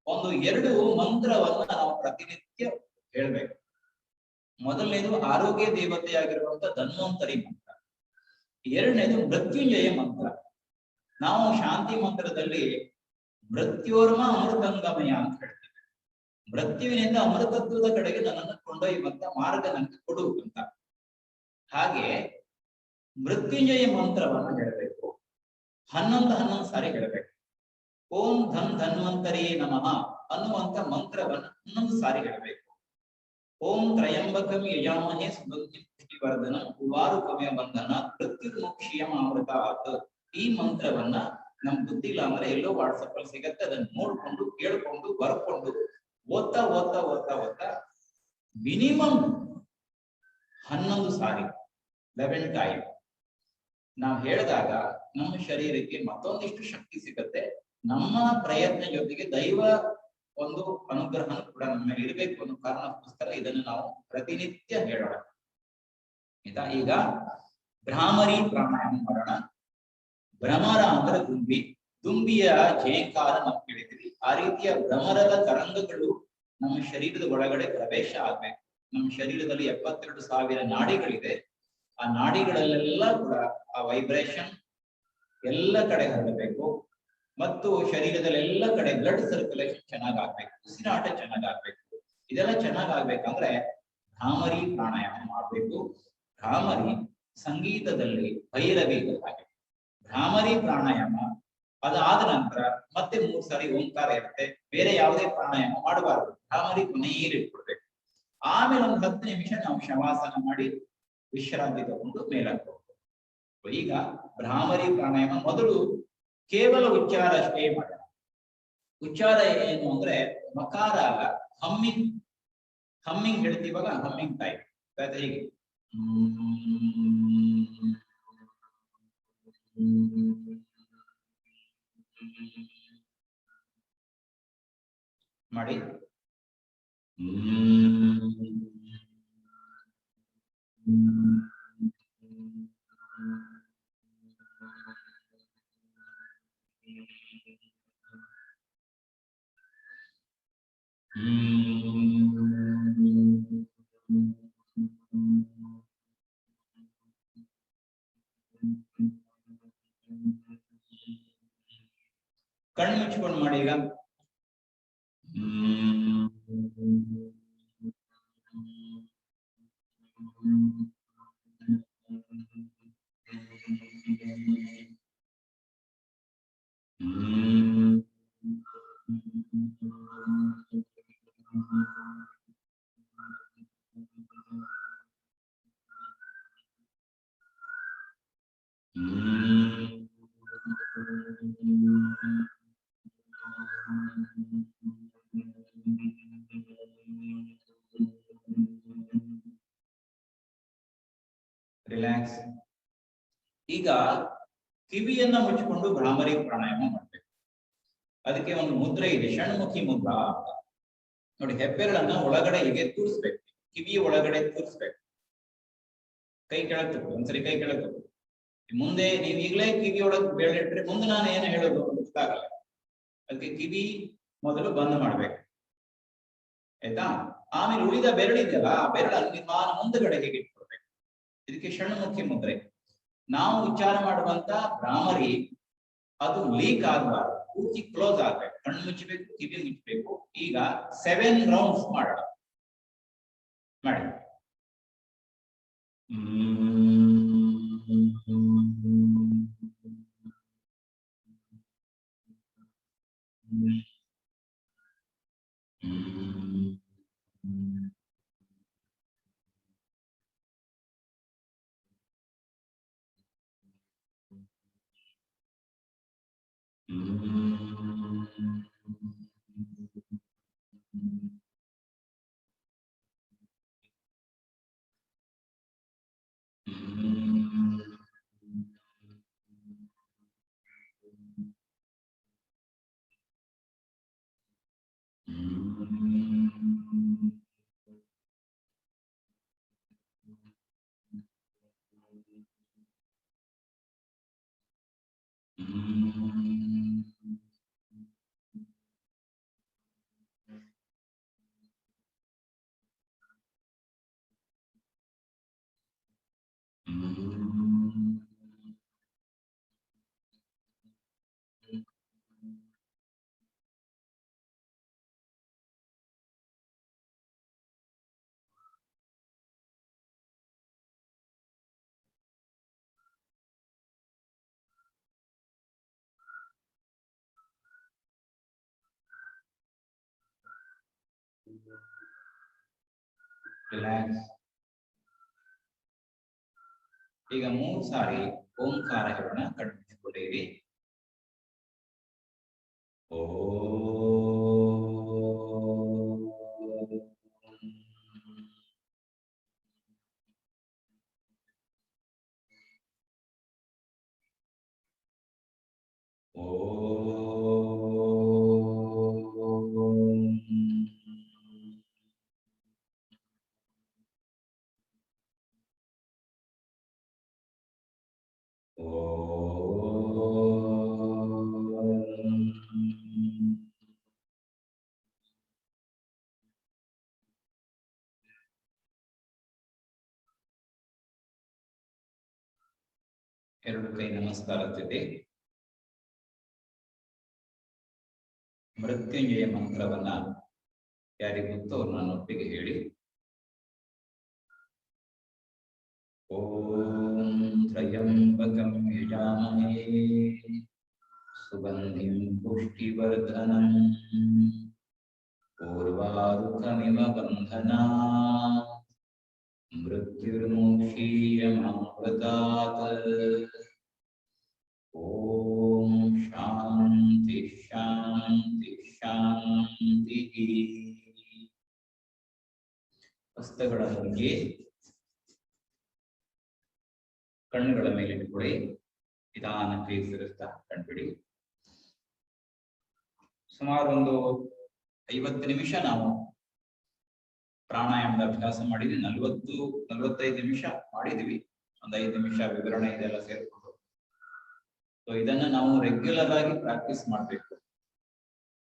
ಒಂದು 2 ಮಂತ್ರವನ್ನ ನಾವು ಪ್ರತಿನಿತ್ಯ ಹೇಳ್ಬೇಕು. ಮೊದಲನೇದು ಆರೋಗ್ಯ ದೇವತೆಯಾಗಿರುವಂತ ಧನ್ವಂತರಿ ಮಂತ್ರ, ಎರಡನೇದು ಮೃತ್ಯುಂಜಯ ಮಂತ್ರ. ನಾವು ಶಾಂತಿ ಮಂತ್ರದಲ್ಲಿ ಮೃತ್ಯೋರ್ಮ ಅಮೃತಂಗಮಯ ಅಂತ ಹೇಳ್ತೀವಿ. ಮೃತ್ಯುವಿನಿಂದ ಅಮೃತತ್ವದ ಕಡೆಗೆ ನನ್ನನ್ನು ಕೊಂಡೊಯ್ಯುವಂತ ಮಾರ್ಗ ನನಗೆ ಕೊಡು ಅಂತ. ಹಾಗೆ ಮೃತ್ಯುಂಜಯ ಮಂತ್ರವನ್ನು ಹೇಳಬೇಕು. 11 ಸಾರಿ ಹೇಳಬೇಕು. ಓಂ ಧನ್ ಧನ್ವಂತರಿ ನಮಃ ಅನ್ನುವಂತ ಮಂತ್ರವನ್ನು 11 ಸಾರಿ ಹೇಳಬೇಕು. ಓಂ ತ್ರಯಂಬಕಂ ಯಜಾಮಹೇ ಸುಗಂಧಿಂ ಪುಷ್ಟಿವರ್ಧನಂ ಉರ್ವಾರುಕಮೇವ ಬಂಧನಾತ್ ಮೃತ್ಯುರ್ಮುಕ್ಷೀಯಂ ಅಮೃತಾತ್. ಈ ಮಂತ್ರವನ್ನ ನಮ್ ಬುದ್ಧಿ ಇಲ್ಲ ಅಂದ್ರೆ ಎಲ್ಲೋ ವಾಟ್ಸಪ್ ಅಲ್ಲಿ ಸಿಗತ್ತೆ, ಅದನ್ನ ನೋಡ್ಕೊಂಡು ಕೇಳ್ಕೊಂಡು ಬರ್ಕೊಂಡು ಓದ್ತಾ ಓದ್ತಾ ಓದ್ತಾ ಓದ್ತಾ ಮಿನಿಮಮ್ 11 ಸಾರಿ 11 ಟೈಮ್ ನಾವು ಹೇಳಿದಾಗ ನಮ್ಮ ಶರೀರಕ್ಕೆ ಮತ್ತೊಂದಿಷ್ಟು ಶಕ್ತಿ ಸಿಗತ್ತೆ. ನಮ್ಮ ಪ್ರಯತ್ನ ಜೊತೆಗೆ ದೈವ ಒಂದು ಅನುಗ್ರಹ ಕೂಡ ನಮ್ಮ ಮೇಲೆ ಇರಬೇಕು ಅನ್ನೋ ಕಾರಣಕ್ಕೋಸ್ಕರ ಇದನ್ನು ನಾವು ಪ್ರತಿನಿತ್ಯ ಹೇಳೋಣ. ಈಗ ಭ್ರಾಮರಿ ಪ್ರಾಣಾಯಾಮ ಮಾಡೋಣ. ಭ್ರಮರ ಅಂದ್ರೆ ದುಂಬಿ, ದುಂಬಿಯ ಜೇಂಕಾರ ನಾವು ಕೇಳಿದ್ವಿ. ಆ ರೀತಿಯ ಭ್ರಮರದ ತರಂಗಗಳು ನಮ್ಮ ಶರೀರದ ಒಳಗಡೆ ಪ್ರವೇಶ ಆಗ್ಬೇಕು. ನಮ್ಮ ಶರೀರದಲ್ಲಿ 72,000 ನಾಡಿಗಳಿದೆ. ಆ ನಾಡಿಗಳಲ್ಲೆಲ್ಲ ಕೂಡ ಆ ವೈಬ್ರೇಷನ್ ಎಲ್ಲ ಕಡೆ ಹರಡಬೇಕು ಮತ್ತು ಶರೀರದಲ್ಲಿ ಎಲ್ಲ ಕಡೆ ಬ್ಲಡ್ ಸರ್ಕ್ಯುಲೇಷನ್ ಚೆನ್ನಾಗಾಗ್ಬೇಕು, ಉಸಿರಾಟ ಚೆನ್ನಾಗಾಗ್ಬೇಕು. ಇದೆಲ್ಲ ಚೆನ್ನಾಗಾಗ್ಬೇಕಂದ್ರೆ ಭ್ರಾಮರಿ ಪ್ರಾಣಾಯಾಮ ಮಾಡಬೇಕು. ಭ್ರಾಮರಿ ಸಂಗೀತದಲ್ಲಿ ಭೈರವಿ ಹಾಗೆ. ಭ್ರಾಮರಿ ಪ್ರಾಣಾಯಾಮ ಅದಾದ ನಂತರ ಮತ್ತೆ 3 ಸಾರಿ ಓಂಕಾರ ಇರುತ್ತೆ. ಬೇರೆ ಯಾವುದೇ ಪ್ರಾಣಾಯಾಮ ಮಾಡಬಾರದು. ಭ್ರಾಮರಿ ಕೊನೆಯಲ್ಲಿ ಇಟ್ಕೊಡ್ಬೇಕು. ಆಮೇಲೆ ಒಂದು 10 ನಿಮಿಷ ನಾವು ಶವಾಸನ ಮಾಡಿ ವಿಶ್ರಾಂತಿ ತಗೊಂಡು ಮೇಲಾಗ್ಬೇಕು. ಈಗ ಭ್ರಾಮರಿ ಪ್ರಾಣಾಯಾಮ ಮೊದಲು ಕೇವಲ ಉಚ್ಚಾರ ಅಷ್ಟೇ ಮಾಡೋಣ. ಉಚ್ಚಾರ ಏನು ಅಂದ್ರೆ ಮಕಾರ ಅಲ್ಲ, ಹಮ್ಮಿಂಗ್. ಹಮ್ಮಿಂಗ್ ಹೇಳ್ತೀವಲ್ಲ, ಹಮ್ಮಿಂಗ್ ಟೈಪ್. ಹೀಗೆ ಮಾಡಿ. ಕಣ್ಣು ಮುಚ್ಚಿಕೊಂಡು ಮಾಡಿ. ಈಗ ರಿಲ್ಯಾಕ್ಸ್. ಈಗ ಕಿವಿಯನ್ನ ಮುಚ್ಚಿಕೊಂಡು ಭ್ರಾಮರಿ ಪ್ರಾಣಾಯಾಮ ಮಾಡಬೇಕು. ಅದಕ್ಕೆ ಒಂದು ಮುದ್ರೆ ಇದೆ, ಷಣ್ಮುಖಿ ಮುದ್ರಾ ಅಂತ. ನೋಡಿ, ಹೆಬ್ಬೆರಳನ್ನ ಒಳಗಡೆ ಹೀಗೆ ತೂರಿಸ್ಬೇಕು, ಕಿವಿಯ ಒಳಗಡೆ ತೂರಿಸ್ಬೇಕು. ಕೈ ಕೆಳಗೆ ತಗೋ, ಒಂದ್ಸರಿ ಕೈ ಕೆಳಗೆ ತಗೋ. ಮುಂದೆ ನೀವು ಈಗಲೇ ಕಿವಿ ಒಳಗೆ ಬೆರಳಿಟ್ರೆ ಮುಂದೆ ನಾನು ಏನು ಹೇಳೋದು ಗೊತ್ತಾಗಲ್ಲ. ಅದಕ್ಕೆ ಕಿವಿ ಮೊದಲು ಬಂದ್ ಮಾಡ್ಬೇಕು, ಆಯ್ತಾ? ಆಮೇಲೆ ಉಳಿದ ಬೆರಳಿದೆಯಲ್ಲ, ಆ ಬೆರಳನ್ನು ನಿಧಾನ ಮುಂದಗಡೆ ಹೇಗೆ ಇಟ್ಕೊಳ್ಬೇಕು. ಇದಕ್ಕೆ ಷಣ್ಮುಖಿ ಮುದ್ರೆ. ನಾವು ಉಚ್ಚಾರ ಮಾಡುವಂತ ಭ್ರಾಮರಿ ಅದು ಲೀಕ್ ಆಗಬಾರ್ದು, ಪೂರ್ತಿ ಕ್ಲೋಸ್ ಆಗ್ಬೇಕು. ಕಣ್ಣು ಮುಚ್ಚಬೇಕು, ಕಿವಿ ಮುಚ್ಚಬೇಕು. ಈಗ 7 ರೌಂಡ್ಸ್ ಮಾಡೋಣ. ಮಾಡಿ. ರಿಲ್ಯಾಕ್ಸ್. ಈಗ 3 ಸಾರಿ ಓಂಕಾರ ಹೇಳೋಣ. ಕಣ್ಮುಚ್ಚಿಕೊಳ್ಳಿರಿ. ಓ ಎರಡು ಕೈ ನಮಸ್ಕಾರದ ಜೊತೆ ಮೃತ್ಯುಂಜಯ ಮಂತ್ರವನ್ನ ಯಾರಿಗೆ ಗೊತ್ತೋ ಅವ್ರು ನನ್ನೊಟ್ಟಿಗೆ ಹೇಳಿ. ಓಂ ತ್ರಯಂಬಕಂ ಯಜಾಮಹೇ ಸುಗಂಧಿಂ ಪುಷ್ಟಿವರ್ಧನಂ ಪೂರ್ವಾರುಕಮಿವ ಬಂಧನಾತ್ ಮೃತ್ಯುರ್ಮೋಕ್ಷೀಯಮಾಮೃತಾತ್. ಓಂ ಶಾಂತಿ ಶಾಂತಿ ಶಾಂತಿ. ಹಸ್ತಗಳ ಮುಂದೆ ಕಣ್ಣುಗಳ ಮೇಲೆ ಇಟ್ಟುಕೊಳ್ಳಿ. ನಿಧಾನಕ್ಕೆ ಸೇರಿಸ್ತಾ ಕಣ್ಬಿಡಿ. ಸುಮಾರು ಒಂದು 50 ನಿಮಿಷ ನಾವು ಪ್ರಾಣಾಯಾಮದ ಅಭ್ಯಾಸ ಮಾಡಿದ್ವಿ. 40-45 ನಿಮಿಷ ಮಾಡಿದ್ವಿ. ಒಂದು 5 ನಿಮಿಷ ವಿವರಣೆ ಇದೆಲ್ಲ ಸೇರ್ಕೊಂಡು. ಸೊ ಇದನ್ನ ನಾವು ರೆಗ್ಯುಲರ್ ಆಗಿ ಪ್ರಾಕ್ಟೀಸ್ ಮಾಡಬೇಕು.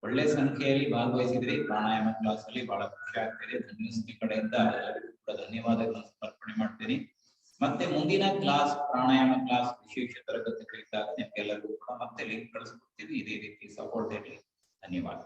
ಒಳ್ಳೆ ಸಂಖ್ಯೆಯಲ್ಲಿ ಭಾಗವಹಿಸಿದ್ರೆ ಪ್ರಾಣಾಯಾಮ ಕ್ಲಾಸ್ ಅಲ್ಲಿ ಬಹಳ ಖುಷಿ ಆಗ್ತಿದೆ. ಧನ್ಯವಾದ ಕಡೆಯಿಂದ ಎಲ್ಲರಿಗೂ ಕೂಡ ಧನ್ಯವಾದಗಳನ್ನು ಸಮರ್ಪಣೆ ಮಾಡ್ತೀನಿ. ಮತ್ತೆ ಮುಂದಿನ ಕ್ಲಾಸ್ ಪ್ರಾಣಾಯಾಮ ಕ್ಲಾಸ್ ವಿಶೇಷ ತರಗತಿಗಳಿದ್ದಾಗ ನಿಮ್ಗೆಲ್ಲರಿಗೂ ಕೂಡ ಮತ್ತೆ ಲಿಂಕ್ ಕಳಿಸ್ಕೊಡ್ತೀವಿ. ಇದೇ ರೀತಿ ಸಪೋರ್ಟ್ ಇರಲಿ. ಧನ್ಯವಾದ.